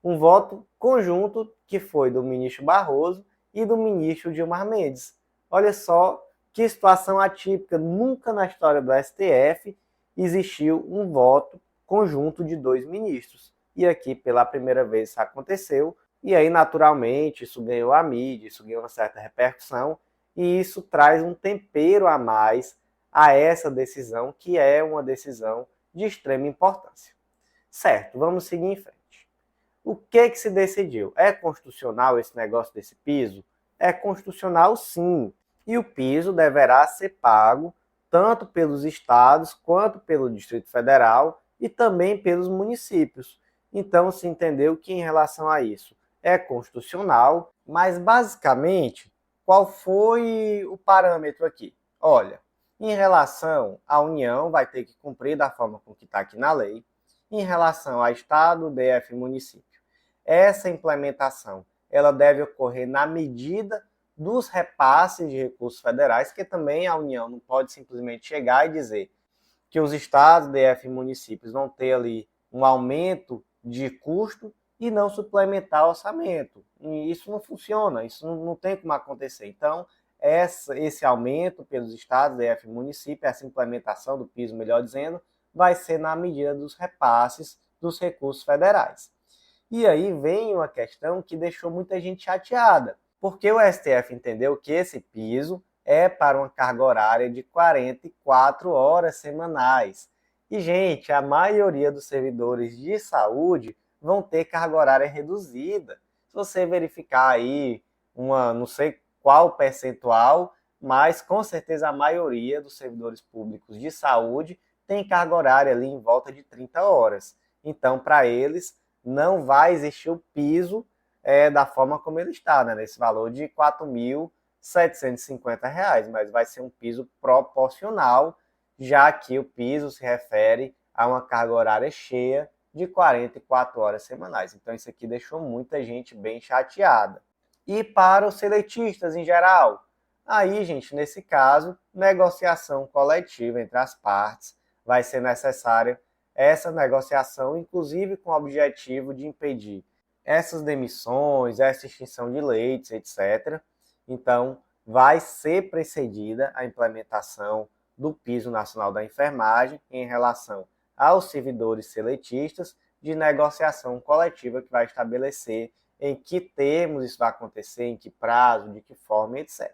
Speaker 1: Um voto conjunto que foi do ministro Barroso e do ministro Gilmar Mendes. Olha só que situação atípica, nunca na história do STF existiu um voto conjunto de dois ministros. E aqui, pela primeira vez, isso aconteceu, e aí, naturalmente, isso ganhou a mídia, isso ganhou uma certa repercussão, e isso traz um tempero a mais a essa decisão, que é uma decisão de extrema importância. Certo, vamos seguir em frente. O que se decidiu? É constitucional esse negócio desse piso? É constitucional, sim. E o piso deverá ser pago tanto pelos estados quanto pelo Distrito Federal e também pelos municípios. Então se entendeu que em relação a isso é constitucional, mas basicamente qual foi o parâmetro aqui? Olha, em relação à União vai ter que cumprir da forma com que está aqui na lei, em relação a estado, DF e município. Essa implementação ela deve ocorrer na medida dos repasses de recursos federais, que também a União não pode simplesmente chegar e dizer que os estados, DF e municípios vão ter ali um aumento de custo e não suplementar o orçamento. E isso não funciona, isso não tem como acontecer. Então, esse aumento pelos estados, DF e município, essa implementação do piso, melhor dizendo, vai ser na medida dos repasses dos recursos federais. E aí vem uma questão que deixou muita gente chateada, porque o STF entendeu que esse piso é para uma carga horária de 44 horas semanais. E, gente, a maioria dos servidores de saúde vão ter carga horária reduzida. Se você verificar aí não sei qual percentual, mas com certeza a maioria dos servidores públicos de saúde tem carga horária ali em volta de 30 horas. Então, para eles, não vai existir o piso da forma como ele está, né? Nesse valor de R$ 4.750, mas vai ser um piso proporcional, já que o piso se refere a uma carga horária cheia de 44 horas semanais. Então isso aqui deixou muita gente bem chateada. E para os seletistas em geral? Aí, gente, nesse caso, negociação coletiva entre as partes vai ser necessária essa negociação, inclusive com o objetivo de impedir essas demissões, essa extinção de leitos, etc. Então, vai ser precedida a implementação do piso nacional da enfermagem em relação aos servidores seletistas de negociação coletiva que vai estabelecer em que termos isso vai acontecer, em que prazo, de que forma, etc.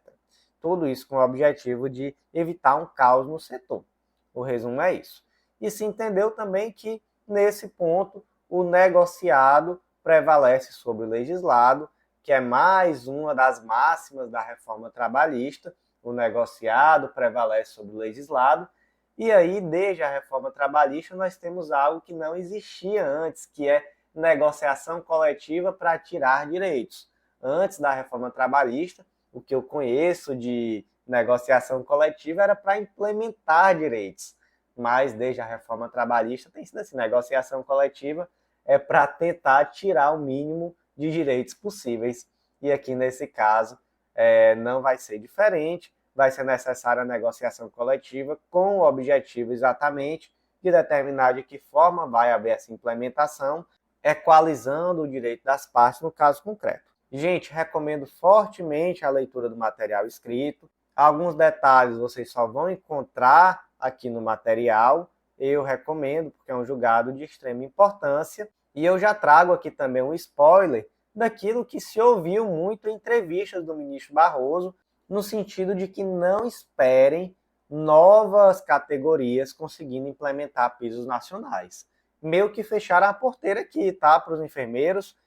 Speaker 1: Tudo isso com o objetivo de evitar um caos no setor. O resumo é isso. E se entendeu também que, nesse ponto, o negociado prevalece sobre o legislado, que é mais uma das máximas da reforma trabalhista. O negociado prevalece sobre o legislado. E aí, desde a reforma trabalhista, nós temos algo que não existia antes, que é negociação coletiva para tirar direitos. Antes da reforma trabalhista, o que eu conheço de negociação coletiva era para implementar direitos. Mas desde a reforma trabalhista tem sido assim, negociação coletiva é para tentar tirar o mínimo de direitos possíveis. E aqui nesse caso não vai ser diferente, vai ser necessária a negociação coletiva com o objetivo exatamente de determinar de que forma vai haver essa implementação, equalizando o direito das partes no caso concreto. Gente, recomendo fortemente a leitura do material escrito. Alguns detalhes vocês só vão encontrar aqui no material. Eu recomendo, porque é um julgado de extrema importância. E eu já trago aqui também um spoiler daquilo que se ouviu muito em entrevistas do ministro Barroso, no sentido de que não esperem novas categorias conseguindo implementar pisos nacionais. Meio que fecharam a porteira aqui, tá? Para os enfermeiros.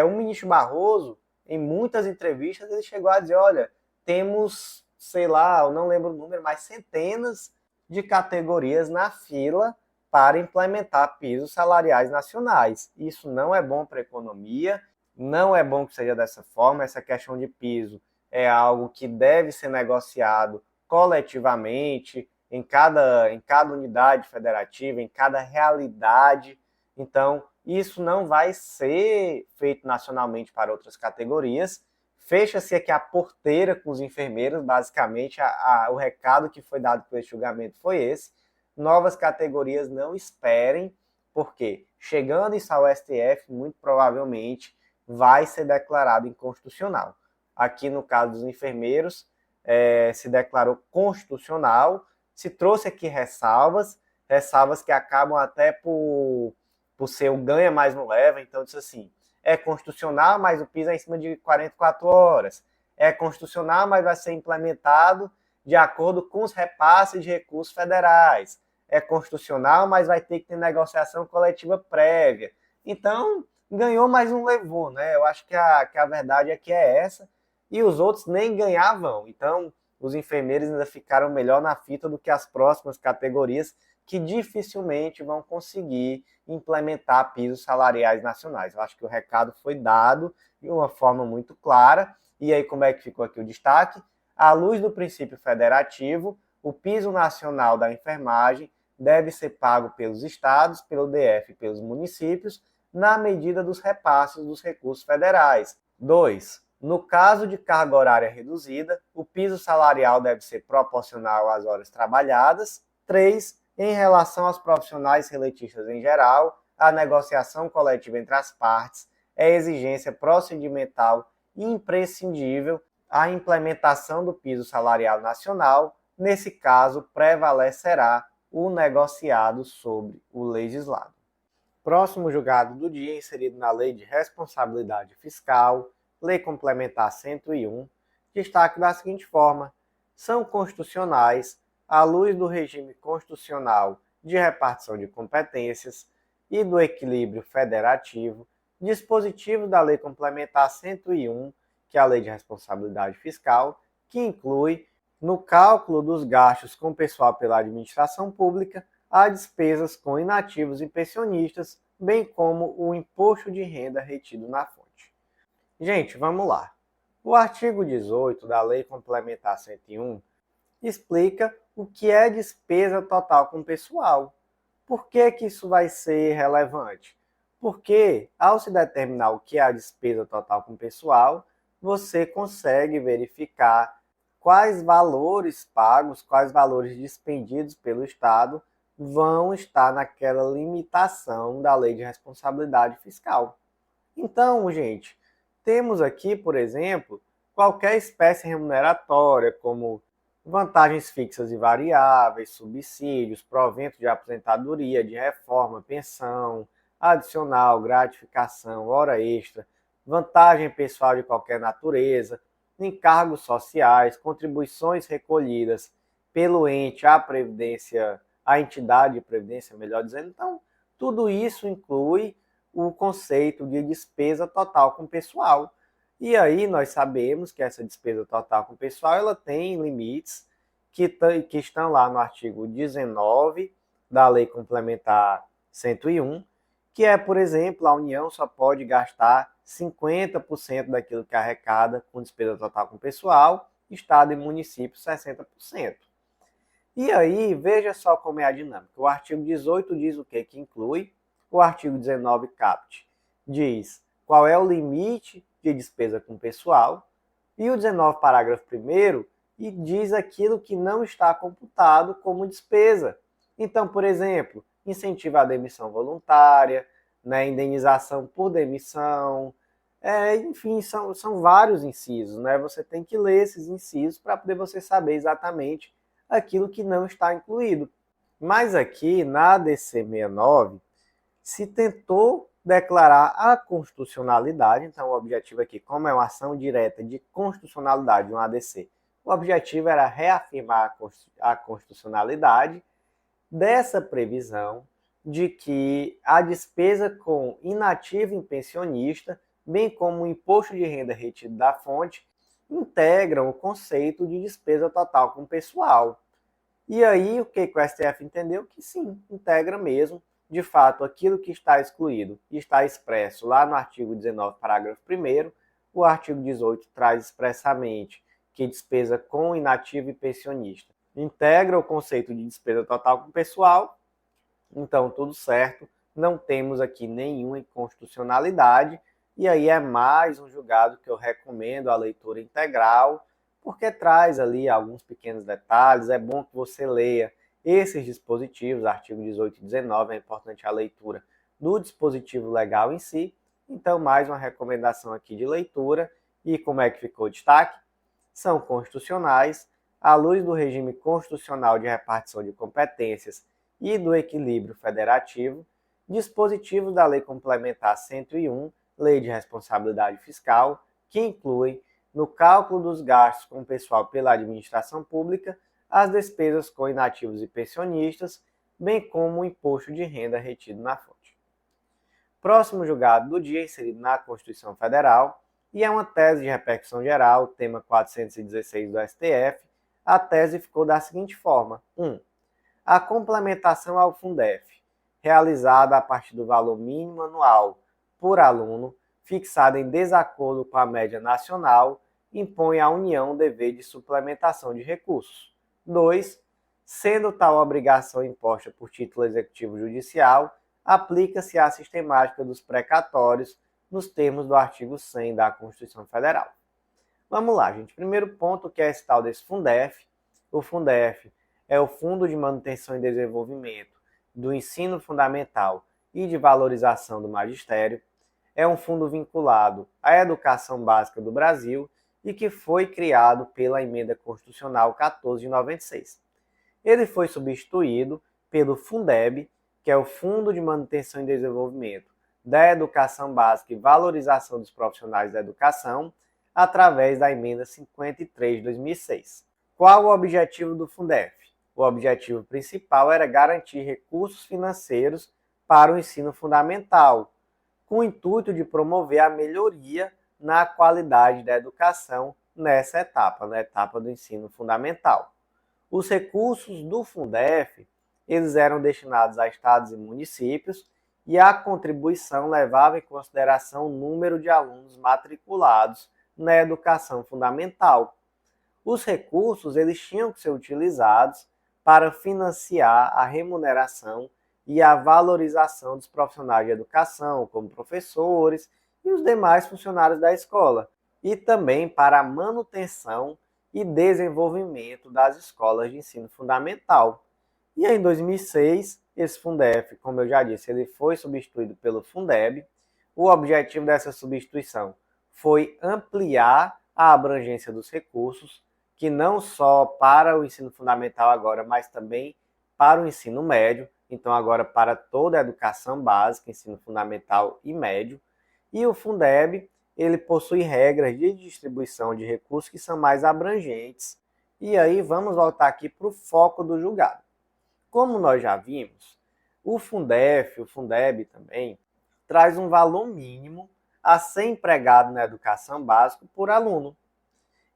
Speaker 1: O ministro Barroso, em muitas entrevistas, ele chegou a dizer, olha, temos, sei lá, eu não lembro o número, mas centenas de categorias na fila para implementar pisos salariais nacionais. Isso não é bom para a economia, não é bom que seja dessa forma. Essa questão de piso é algo que deve ser negociado coletivamente, em cada unidade federativa, em cada realidade. Então, isso não vai ser feito nacionalmente para outras categorias. Fecha-se aqui a porteira com os enfermeiros, basicamente o recado que foi dado por esse julgamento foi esse. Novas categorias não esperem, porque chegando isso ao STF, muito provavelmente vai ser declarado inconstitucional. Aqui no caso dos enfermeiros, se declarou constitucional, se trouxe aqui ressalvas que acabam até por ser o ganha mais não leva, então diz assim, é constitucional, mas o piso é em cima de 44 horas. É constitucional, mas vai ser implementado de acordo com os repasses de recursos federais. É constitucional, mas vai ter que ter negociação coletiva prévia. Então, ganhou, mas não levou, né? Eu acho que a verdade aqui é essa. E os outros nem ganhavam. Então, os enfermeiros ainda ficaram melhor na fita do que as próximas categorias, que dificilmente vão conseguir implementar pisos salariais nacionais. Eu acho que o recado foi dado de uma forma muito clara. E aí, como é que ficou aqui o destaque? À luz do princípio federativo, o piso nacional da enfermagem deve ser pago pelos estados, pelo DF e pelos municípios, na medida dos repasses dos recursos federais. 2. No caso de carga horária reduzida, o piso salarial deve ser proporcional às horas trabalhadas. 3. Em relação aos profissionais reletistas em geral, a negociação coletiva entre as partes é exigência procedimental imprescindível à implementação do piso salarial nacional. Nesse caso, prevalecerá o negociado sobre o legislado. Próximo julgado do dia, inserido na Lei de Responsabilidade Fiscal, Lei Complementar 101, destaque da seguinte forma: são constitucionais, à luz do regime constitucional de repartição de competências e do equilíbrio federativo, dispositivos da Lei Complementar 101, que é a Lei de Responsabilidade Fiscal, que inclui, no cálculo dos gastos com pessoal pela administração pública, as despesas com inativos e pensionistas, bem como o imposto de renda retido na fonte. Gente, vamos lá. O artigo 18 da Lei Complementar 101 explica o que é despesa total com pessoal. Por que isso vai ser relevante? Porque, ao se determinar o que é a despesa total com pessoal, você consegue verificar quais valores pagos, quais valores dispendidos pelo Estado vão estar naquela limitação da Lei de Responsabilidade Fiscal. Então, gente, temos aqui, por exemplo, qualquer espécie remuneratória, como vantagens fixas e variáveis, subsídios, provento de aposentadoria, de reforma, pensão, adicional, gratificação, hora extra, vantagem pessoal de qualquer natureza, encargos sociais, contribuições recolhidas pelo ente à previdência, à entidade de previdência, melhor dizendo. Então, tudo isso inclui o conceito de despesa total com pessoal. E aí nós sabemos que essa despesa total com pessoal ela tem limites que estão lá no artigo 19 da Lei Complementar 101, que é, por exemplo, a União só pode gastar 50% daquilo que arrecada com despesa total com pessoal, Estado e município 60%. E aí, veja só como é a dinâmica. O artigo 18 diz o que inclui, o artigo 19 caput diz qual é o limite de despesa com pessoal, e o 19 parágrafo 1º e diz aquilo que não está computado como despesa. Então, por exemplo, incentivo à demissão voluntária, né, indenização por demissão, enfim, são vários incisos, né? Você tem que ler esses incisos para poder você saber exatamente aquilo que não está incluído. Mas aqui, na ADC 69, se tentou declarar a constitucionalidade, então o objetivo aqui, como é uma ação direta de constitucionalidade de um ADC, o objetivo era reafirmar a constitucionalidade dessa previsão de que a despesa com inativo e pensionista, bem como o imposto de renda retido da fonte, integram o conceito de despesa total com pessoal. E aí o que o STF entendeu? Que sim, integra mesmo. De fato, aquilo que está excluído está expresso lá no artigo 19, parágrafo 1º, o artigo 18 traz expressamente que despesa com inativo e pensionista integra o conceito de despesa total com pessoal, então tudo certo, não temos aqui nenhuma inconstitucionalidade, e aí é mais um julgado que eu recomendo a leitura integral, porque traz ali alguns pequenos detalhes, é bom que você leia esses dispositivos, artigo 18 e 19, é importante a leitura do dispositivo legal em si. Então, mais uma recomendação aqui de leitura. E como é que ficou o destaque? São constitucionais, à luz do regime constitucional de repartição de competências e do equilíbrio federativo, dispositivos da Lei Complementar 101, Lei de Responsabilidade Fiscal, que inclui, no cálculo dos gastos com o pessoal pela administração pública, as despesas com inativos e pensionistas, bem como o imposto de renda retido na fonte. Próximo julgado do dia, inserido na Constituição Federal, e é uma tese de repercussão geral, tema 416 do STF, a tese ficou da seguinte forma: 1. A complementação ao Fundef, realizada a partir do valor mínimo anual por aluno, fixado em desacordo com a média nacional, impõe à União o dever de suplementação de recursos. 2. Sendo tal obrigação imposta por título executivo judicial, aplica-se a sistemática dos precatórios nos termos do artigo 100 da Constituição Federal. Vamos lá, gente. Primeiro ponto, que é esse tal desse Fundef. O Fundef é o Fundo de Manutenção e Desenvolvimento do Ensino Fundamental e de Valorização do Magistério. É um fundo vinculado à Educação Básica do Brasil e que foi criado pela Emenda Constitucional 14 de 96. Ele foi substituído pelo Fundeb, que é o Fundo de Manutenção e Desenvolvimento da Educação Básica e Valorização dos Profissionais da Educação, através da Emenda 53 de 2006. Qual o objetivo do Fundef? O objetivo principal era garantir recursos financeiros para o ensino fundamental, com o intuito de promover a melhoria na qualidade da educação nessa etapa, na etapa do ensino fundamental. Os recursos do Fundef, eles eram destinados a estados e municípios e a contribuição levava em consideração o número de alunos matriculados na educação fundamental. Os recursos eles tinham que ser utilizados para financiar a remuneração e a valorização dos profissionais de educação, como professores e os demais funcionários da escola, e também para a manutenção e desenvolvimento das escolas de ensino fundamental. E aí, em 2006, esse Fundef, como eu já disse, ele foi substituído pelo Fundeb. O objetivo dessa substituição foi ampliar a abrangência dos recursos, que não só para o ensino fundamental agora, mas também para o ensino médio, então agora para toda a educação básica, ensino fundamental e médio. E o Fundeb, ele possui regras de distribuição de recursos que são mais abrangentes. E aí vamos voltar aqui para o foco do julgado. Como nós já vimos, o Fundef, o Fundeb também, traz um valor mínimo a ser empregado na educação básica por aluno.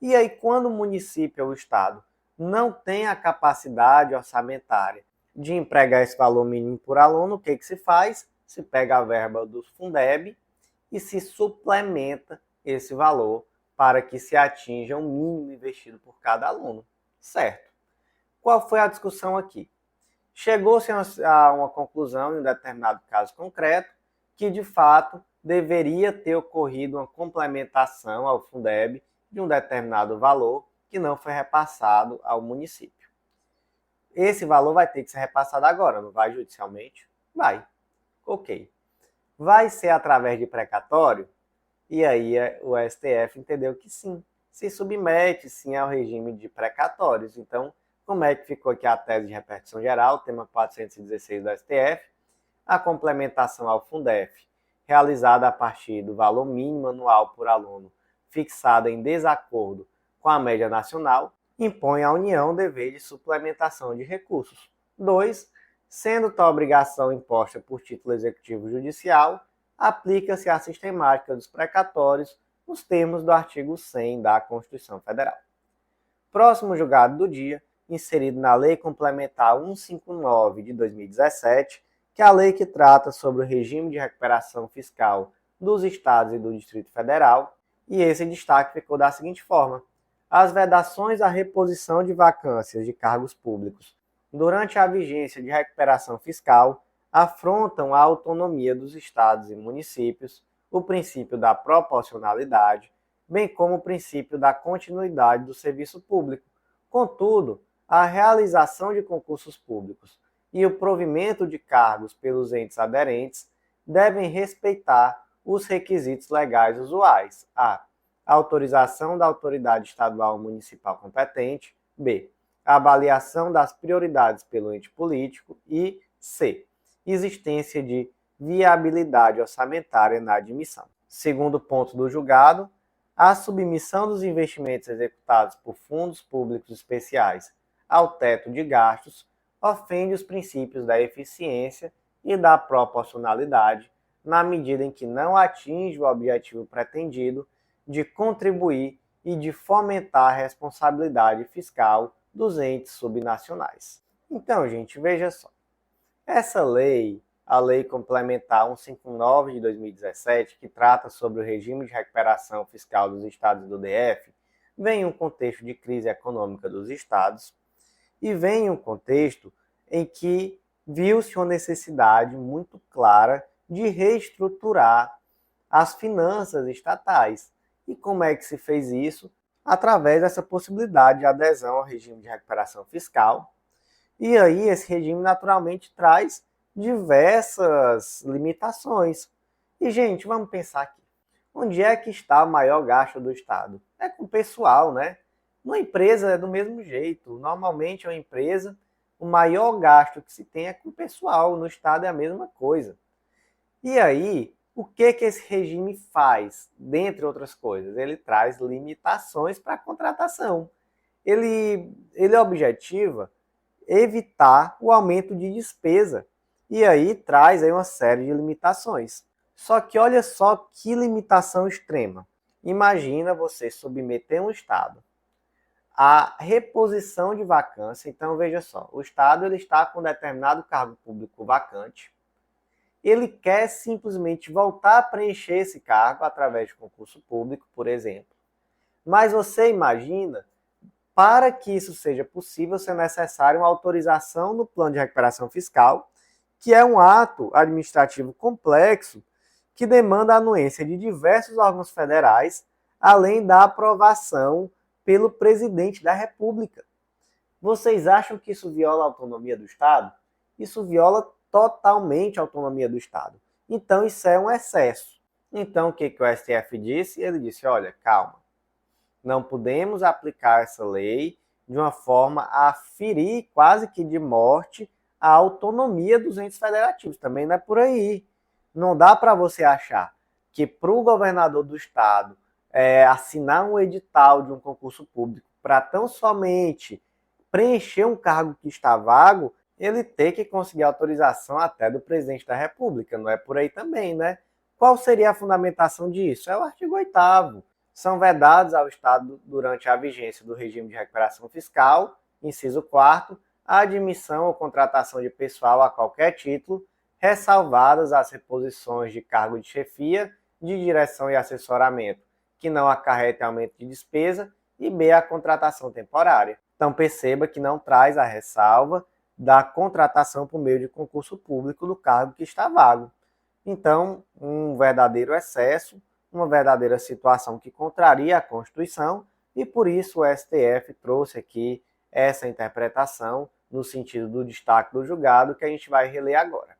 Speaker 1: E aí, quando o município ou o estado não tem a capacidade orçamentária de empregar esse valor mínimo por aluno, o que se faz? Se pega a verba do Fundeb e se suplementa esse valor para que se atinja o mínimo investido por cada aluno. Certo. Qual foi a discussão aqui? Chegou-se a uma conclusão, em um determinado caso concreto, que de fato deveria ter ocorrido uma complementação ao Fundeb de um determinado valor que não foi repassado ao município. Esse valor vai ter que ser repassado agora, não vai judicialmente? Vai. Ok. Vai ser através de precatório? E aí o STF entendeu que sim, se submete sim ao regime de precatórios. Então, como é que ficou aqui a tese de repercussão geral, tema 416 do STF? A complementação ao Fundef, realizada a partir do valor mínimo anual por aluno, fixado em desacordo com a média nacional, impõe à União o dever de suplementação de recursos. 2. Sendo tal obrigação imposta por título executivo judicial, aplica-se a sistemática dos precatórios nos termos do artigo 100 da Constituição Federal. Próximo julgado do dia, inserido na Lei Complementar 159 de 2017, que é a lei que trata sobre o regime de recuperação fiscal dos estados e do Distrito Federal, e esse destaque ficou da seguinte forma: as vedações à reposição de vacâncias de cargos públicos durante a vigência de recuperação fiscal afrontam a autonomia dos estados e municípios, o princípio da proporcionalidade, bem como o princípio da continuidade do serviço público. Contudo, a realização de concursos públicos e o provimento de cargos pelos entes aderentes devem respeitar os requisitos legais usuais: a autorização da autoridade estadual ou municipal competente, b. a avaliação das prioridades pelo ente político e c. existência de viabilidade orçamentária na admissão. Segundo ponto do julgado, a submissão dos investimentos executados por fundos públicos especiais ao teto de gastos ofende os princípios da eficiência e da proporcionalidade, na medida em que não atinge o objetivo pretendido de contribuir e de fomentar a responsabilidade fiscal dos entes subnacionais. Então, gente, veja só. Essa lei, a Lei Complementar 159 de 2017, que trata sobre o regime de recuperação fiscal dos estados do DF, vem em um contexto de crise econômica dos estados e vem em um contexto em que viu-se uma necessidade muito clara de reestruturar as finanças estatais. E como é que se fez isso? Através dessa possibilidade de adesão ao regime de recuperação fiscal. E aí esse regime naturalmente traz diversas limitações. E, gente, vamos pensar aqui. Onde é que está o maior gasto do Estado? É com o pessoal, né? Uma empresa é do mesmo jeito. Normalmente, uma empresa, o maior gasto que se tem é com o pessoal. No Estado é a mesma coisa. E aí, o que esse regime faz? Dentre outras coisas, ele traz limitações para a contratação. Ele objetiva evitar o aumento de despesa. E aí traz aí uma série de limitações. Só que olha só que limitação extrema. Imagina você submeter um Estado à reposição de vacância. Então veja só, o Estado ele está com determinado cargo público vacante. Ele quer simplesmente voltar a preencher esse cargo através de concurso público, por exemplo. Mas você imagina, para que isso seja possível, é necessário uma autorização no plano de recuperação fiscal, que é um ato administrativo complexo que demanda a anuência de diversos órgãos federais, além da aprovação pelo presidente da República. Vocês acham que isso viola a autonomia do Estado? Isso viola totalmente a autonomia do Estado. Então isso é um excesso. Então o que o STF disse? Ele disse, olha, calma, não podemos aplicar essa lei de uma forma a ferir quase que de morte a autonomia dos entes federativos. Também não é por aí. Não dá para você achar que para o governador do estado assinar um edital de um concurso público para tão somente preencher um cargo que está vago, ele ter que conseguir autorização até do presidente da República. Não é por aí também, né? Qual seria a fundamentação disso? É o artigo 8º. São vedados ao Estado, durante a vigência do regime de recuperação fiscal, inciso 4º, a admissão ou contratação de pessoal a qualquer título, ressalvadas as reposições de cargo de chefia, de direção e assessoramento, que não acarretem aumento de despesa, e B, a contratação temporária. Então perceba que não traz a ressalva da contratação por meio de concurso público do cargo que está vago. Então, um verdadeiro excesso, uma verdadeira situação que contraria a Constituição, e por isso o STF trouxe aqui essa interpretação no sentido do destaque do julgado que a gente vai reler agora.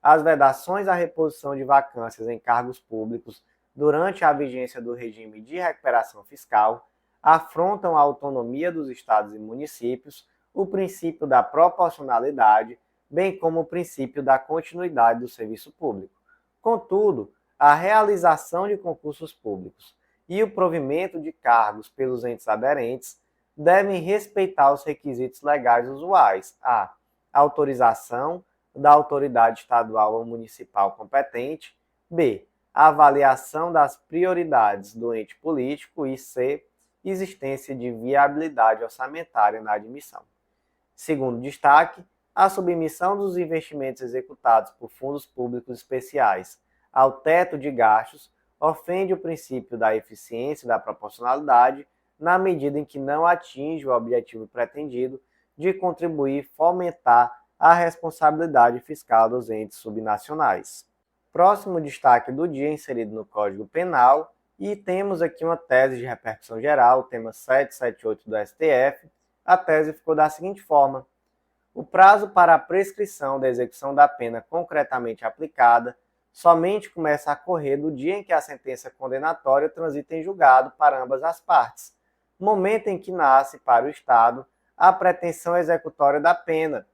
Speaker 1: As vedações à reposição de vacâncias em cargos públicos durante a vigência do regime de recuperação fiscal afrontam a autonomia dos estados e municípios, o princípio da proporcionalidade, bem como o princípio da continuidade do serviço público. Contudo, a realização de concursos públicos e o provimento de cargos pelos entes aderentes devem respeitar os requisitos legais usuais: a autorização da autoridade estadual ou municipal competente, b, a avaliação das prioridades do ente político e c, existência de viabilidade orçamentária na admissão. Segundo destaque, a submissão dos investimentos executados por fundos públicos especiais ao teto de gastos ofende o princípio da eficiência e da proporcionalidade na medida em que não atinge o objetivo pretendido de contribuir e fomentar a responsabilidade fiscal dos entes subnacionais. Próximo destaque do dia inserido no Código Penal, e temos aqui uma tese de repercussão geral, tema 778 do STF. A tese ficou da seguinte forma: o prazo para a prescrição da execução da pena concretamente aplicada somente começa a correr do dia em que a sentença condenatória transita em julgado para ambas as partes, momento em que nasce para o Estado a pretensão executória da pena,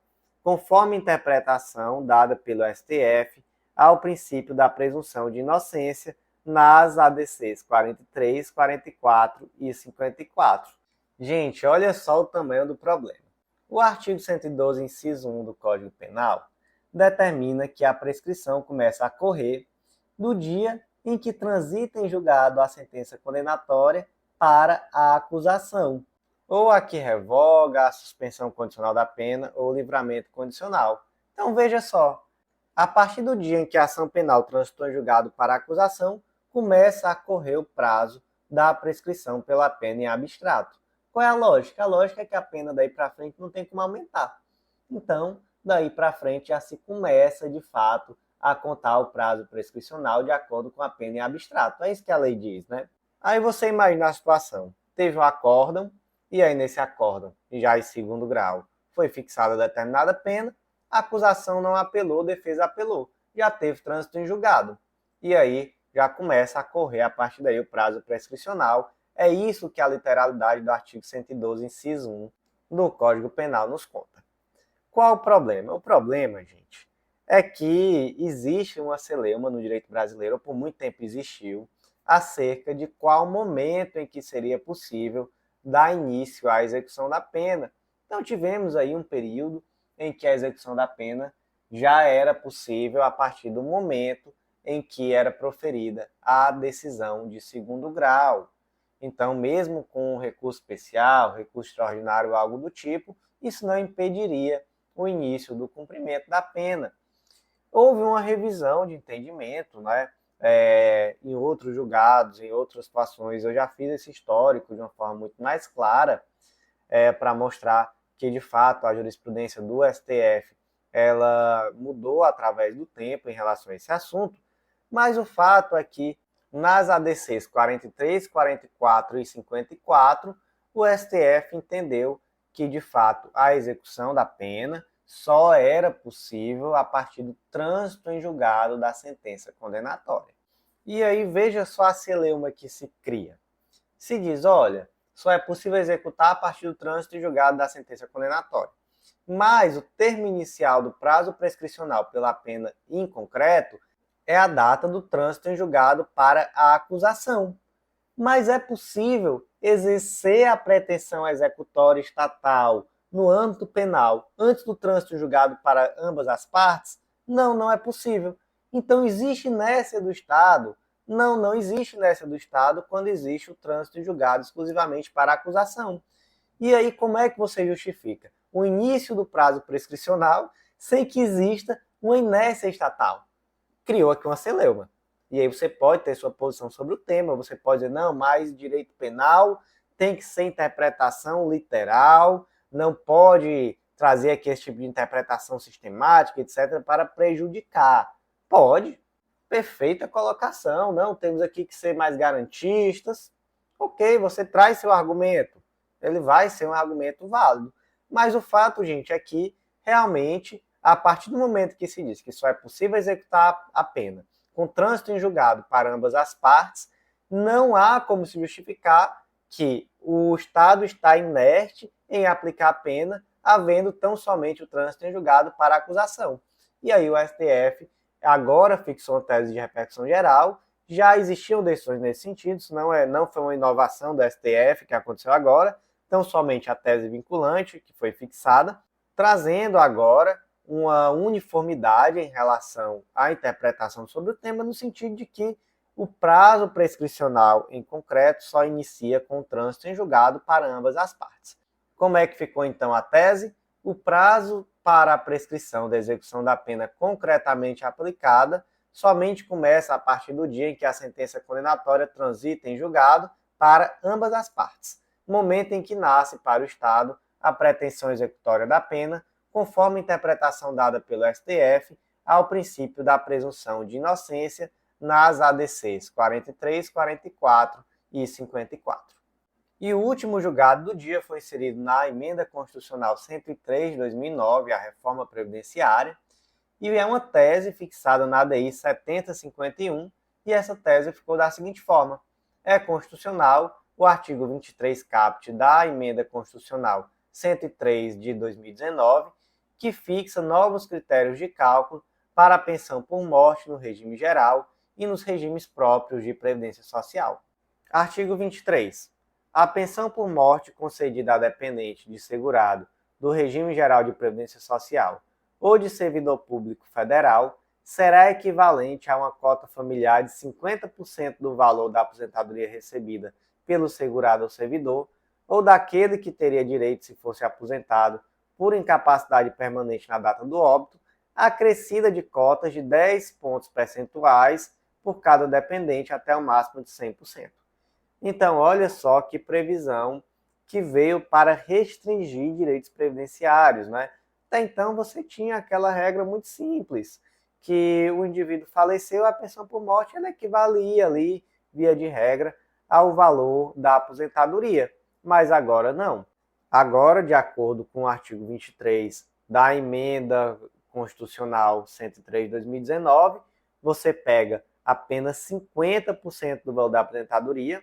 Speaker 1: conforme interpretação dada pelo STF ao princípio da presunção de inocência nas ADCs 43, 44 e 54. Gente, olha só o tamanho do problema. O artigo 112, inciso 1 do Código Penal determina que a prescrição começa a correr do dia em que transita em julgado a sentença condenatória para a acusação, ou a que revoga a suspensão condicional da pena ou livramento condicional. Então veja só, a partir do dia em que a ação penal transitou em julgado para a acusação, começa a correr o prazo da prescrição pela pena em abstrato. Qual é a lógica? A lógica é que a pena daí para frente não tem como aumentar. Então, daí para frente já se começa, de fato, a contar o prazo prescricional de acordo com a pena em abstrato. É isso que a lei diz, né? Aí você imagina a situação. Teve um acórdão, e aí nesse acórdão, já em segundo grau, foi fixada determinada pena, a acusação não apelou, a defesa apelou. Já teve trânsito em julgado. E aí já começa a correr a partir daí o prazo prescricional. É isso que a literalidade do artigo 112, inciso 1 do Código Penal nos conta. Qual o problema? O problema, gente, é que existe uma celeuma no direito brasileiro, ou por muito tempo existiu, acerca de qual momento em que seria possível dar início à execução da pena. Então tivemos aí um período em que a execução da pena já era possível a partir do momento em que era proferida a decisão de segundo grau. Então, mesmo com um recurso especial, recurso extraordinário ou algo do tipo, isso não impediria o início do cumprimento da pena. Houve uma revisão de entendimento, né? Em outros julgados, em outras situações, eu já fiz esse histórico de uma forma muito mais clara para mostrar que, de fato, a jurisprudência do STF ela mudou através do tempo em relação a esse assunto, mas o fato é que nas ADCs 43, 44 e 54, o STF entendeu que, de fato, a execução da pena só era possível a partir do trânsito em julgado da sentença condenatória. E aí veja só a celeuma que se cria. Se diz, olha, só é possível executar a partir do trânsito em julgado da sentença condenatória. Mas o termo inicial do prazo prescricional pela pena em concreto é a data do trânsito em julgado para a acusação. Mas é possível exercer a pretensão executória estatal no âmbito penal antes do trânsito em julgado para ambas as partes? Não, não é possível. Então existe inércia do Estado? Não, não existe inércia do Estado quando existe o trânsito em julgado exclusivamente para a acusação. E aí como é que você justifica o início do prazo prescricional sem que exista uma inércia estatal? Criou aqui uma celeuma. E aí você pode ter sua posição sobre o tema, você pode dizer, não, mas direito penal tem que ser interpretação literal, não pode trazer aqui esse tipo de interpretação sistemática, etc., para prejudicar. Pode, perfeita colocação, não, temos aqui que ser mais garantistas. Ok, você traz seu argumento, ele vai ser um argumento válido. Mas o fato, gente, é que realmente, a partir do momento que se diz que só é possível executar a pena com trânsito em julgado para ambas as partes, não há como se justificar que o Estado está inerte em aplicar a pena, havendo tão somente o trânsito em julgado para a acusação. E aí o STF agora fixou uma tese de repercussão geral, já existiam decisões nesse sentido, isso não foi uma inovação do STF que aconteceu agora, então somente a tese vinculante que foi fixada, trazendo agora uma uniformidade em relação à interpretação sobre o tema, no sentido de que o prazo prescricional em concreto só inicia com o trânsito em julgado para ambas as partes. Como é que ficou então a tese? O prazo para a prescrição da execução da pena concretamente aplicada somente começa a partir do dia em que a sentença condenatória transita em julgado para ambas as partes, momento em que nasce para o Estado a pretensão executória da pena, conforme a interpretação dada pelo STF ao princípio da presunção de inocência nas ADCs 43, 44 e 54. E o último julgado do dia foi inserido na Emenda Constitucional 103 de 2009, a reforma previdenciária, e é uma tese fixada na ADI 7051, e essa tese ficou da seguinte forma: é constitucional o artigo 23 caput da Emenda Constitucional 103 de 2019, que fixa novos critérios de cálculo para a pensão por morte no regime geral e nos regimes próprios de previdência social. Artigo 23. A pensão por morte concedida a dependente de segurado do regime geral de previdência social ou de servidor público federal será equivalente a uma cota familiar de 50% do valor da aposentadoria recebida pelo segurado ou servidor, ou daquele que teria direito se fosse aposentado por incapacidade permanente na data do óbito, acrescida de cotas de 10 pontos percentuais por cada dependente até o máximo de 100%. Então, olha só que previsão que veio para restringir direitos previdenciários, né? Até então você tinha aquela regra muito simples, que o indivíduo faleceu, a pensão por morte ela equivalia ali, via de regra, ao valor da aposentadoria. Mas agora não. Agora, de acordo com o artigo 23 da Emenda Constitucional 103 de 2019, você pega apenas 50% do valor da aposentadoria,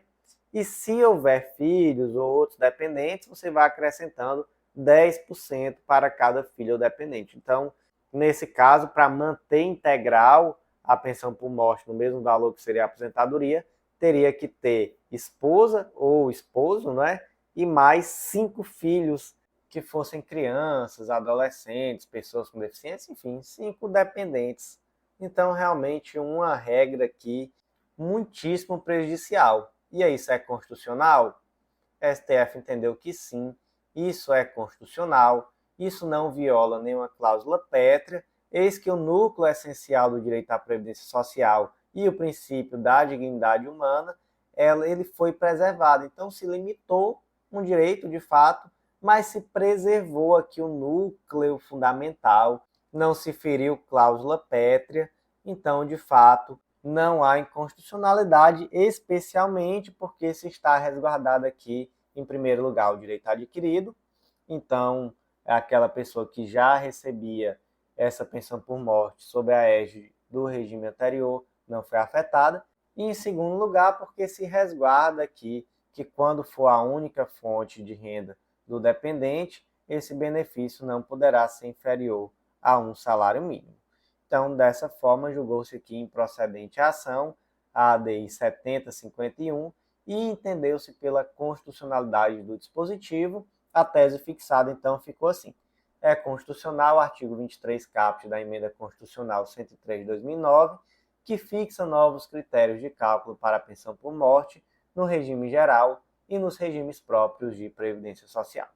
Speaker 1: e se houver filhos ou outros dependentes, você vai acrescentando 10% para cada filho ou dependente. Então, nesse caso, para manter integral a pensão por morte no mesmo valor que seria a aposentadoria, teria que ter esposa ou esposo, né? E mais 5 filhos que fossem crianças, adolescentes, pessoas com deficiência, enfim, 5 dependentes. Então, realmente, uma regra aqui muitíssimo prejudicial. E aí, isso é constitucional? A STF entendeu que sim, isso é constitucional, isso não viola nenhuma cláusula pétrea, eis que o núcleo essencial do direito à previdência social e o princípio da dignidade humana, ele foi preservado. Então, se limitou um direito, de fato, mas se preservou aqui o núcleo fundamental, não se feriu cláusula pétrea, então, de fato, não há inconstitucionalidade, especialmente porque se está resguardado aqui, em primeiro lugar, o direito adquirido. Então, aquela pessoa que já recebia essa pensão por morte sob a égide do regime anterior não foi afetada. E, em segundo lugar, porque se resguarda aqui que quando for a única fonte de renda do dependente, esse benefício não poderá ser inferior a um salário mínimo. Então, dessa forma, julgou-se aqui improcedente a ação, a ADI 7051, e entendeu-se pela constitucionalidade do dispositivo. A tese fixada, então, ficou assim. É constitucional o artigo 23 caput da Emenda Constitucional 103 de 2009, que fixa novos critérios de cálculo para a pensão por morte no regime geral e nos regimes próprios de previdência social.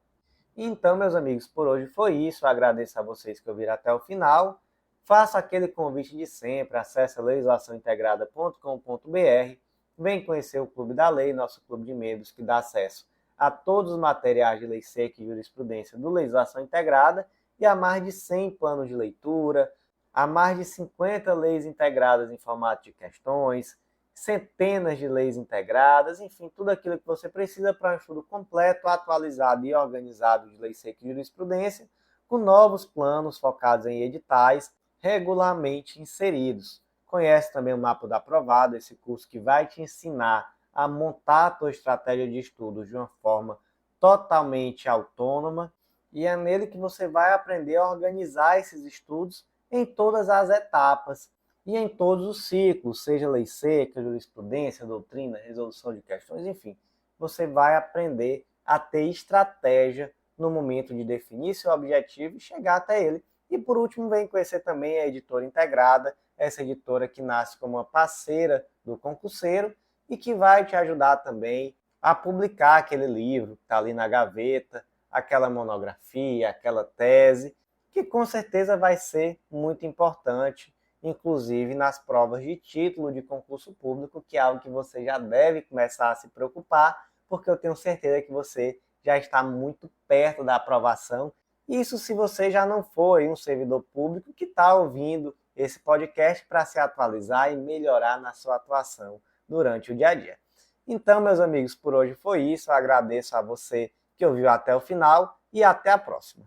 Speaker 1: Então, meus amigos, por hoje foi isso. Eu agradeço a vocês que ouviram até o final. Faço aquele convite de sempre, acesse legislaçãointegrada.com.br, vem conhecer o Clube da Lei, nosso clube de membros que dá acesso a todos os materiais de lei seca e jurisprudência do Legislação Integrada e a mais de 100 planos de leitura, a mais de 50 leis integradas em formato de questões, centenas de leis integradas, enfim, tudo aquilo que você precisa para um estudo completo, atualizado e organizado de lei seca e jurisprudência, com novos planos focados em editais regularmente inseridos. Conhece também o Mapa do Aprovado, esse curso que vai te ensinar a montar a tua estratégia de estudos de uma forma totalmente autônoma, e é nele que você vai aprender a organizar esses estudos em todas as etapas e em todos os ciclos, seja lei seca, jurisprudência, doutrina, resolução de questões, enfim. Você vai aprender a ter estratégia no momento de definir seu objetivo e chegar até ele. E por último, vem conhecer também a Editora Integrada, essa editora que nasce como uma parceira do concurseiro e que vai te ajudar também a publicar aquele livro que está ali na gaveta, aquela monografia, aquela tese, que com certeza vai ser muito importante, inclusive nas provas de título de concurso público, que é algo que você já deve começar a se preocupar, porque eu tenho certeza que você já está muito perto da aprovação. Isso se você já não foi um servidor público que está ouvindo esse podcast para se atualizar e melhorar na sua atuação durante o dia a dia. Então, meus amigos, por hoje foi isso. Eu agradeço a você que ouviu até o final e até a próxima.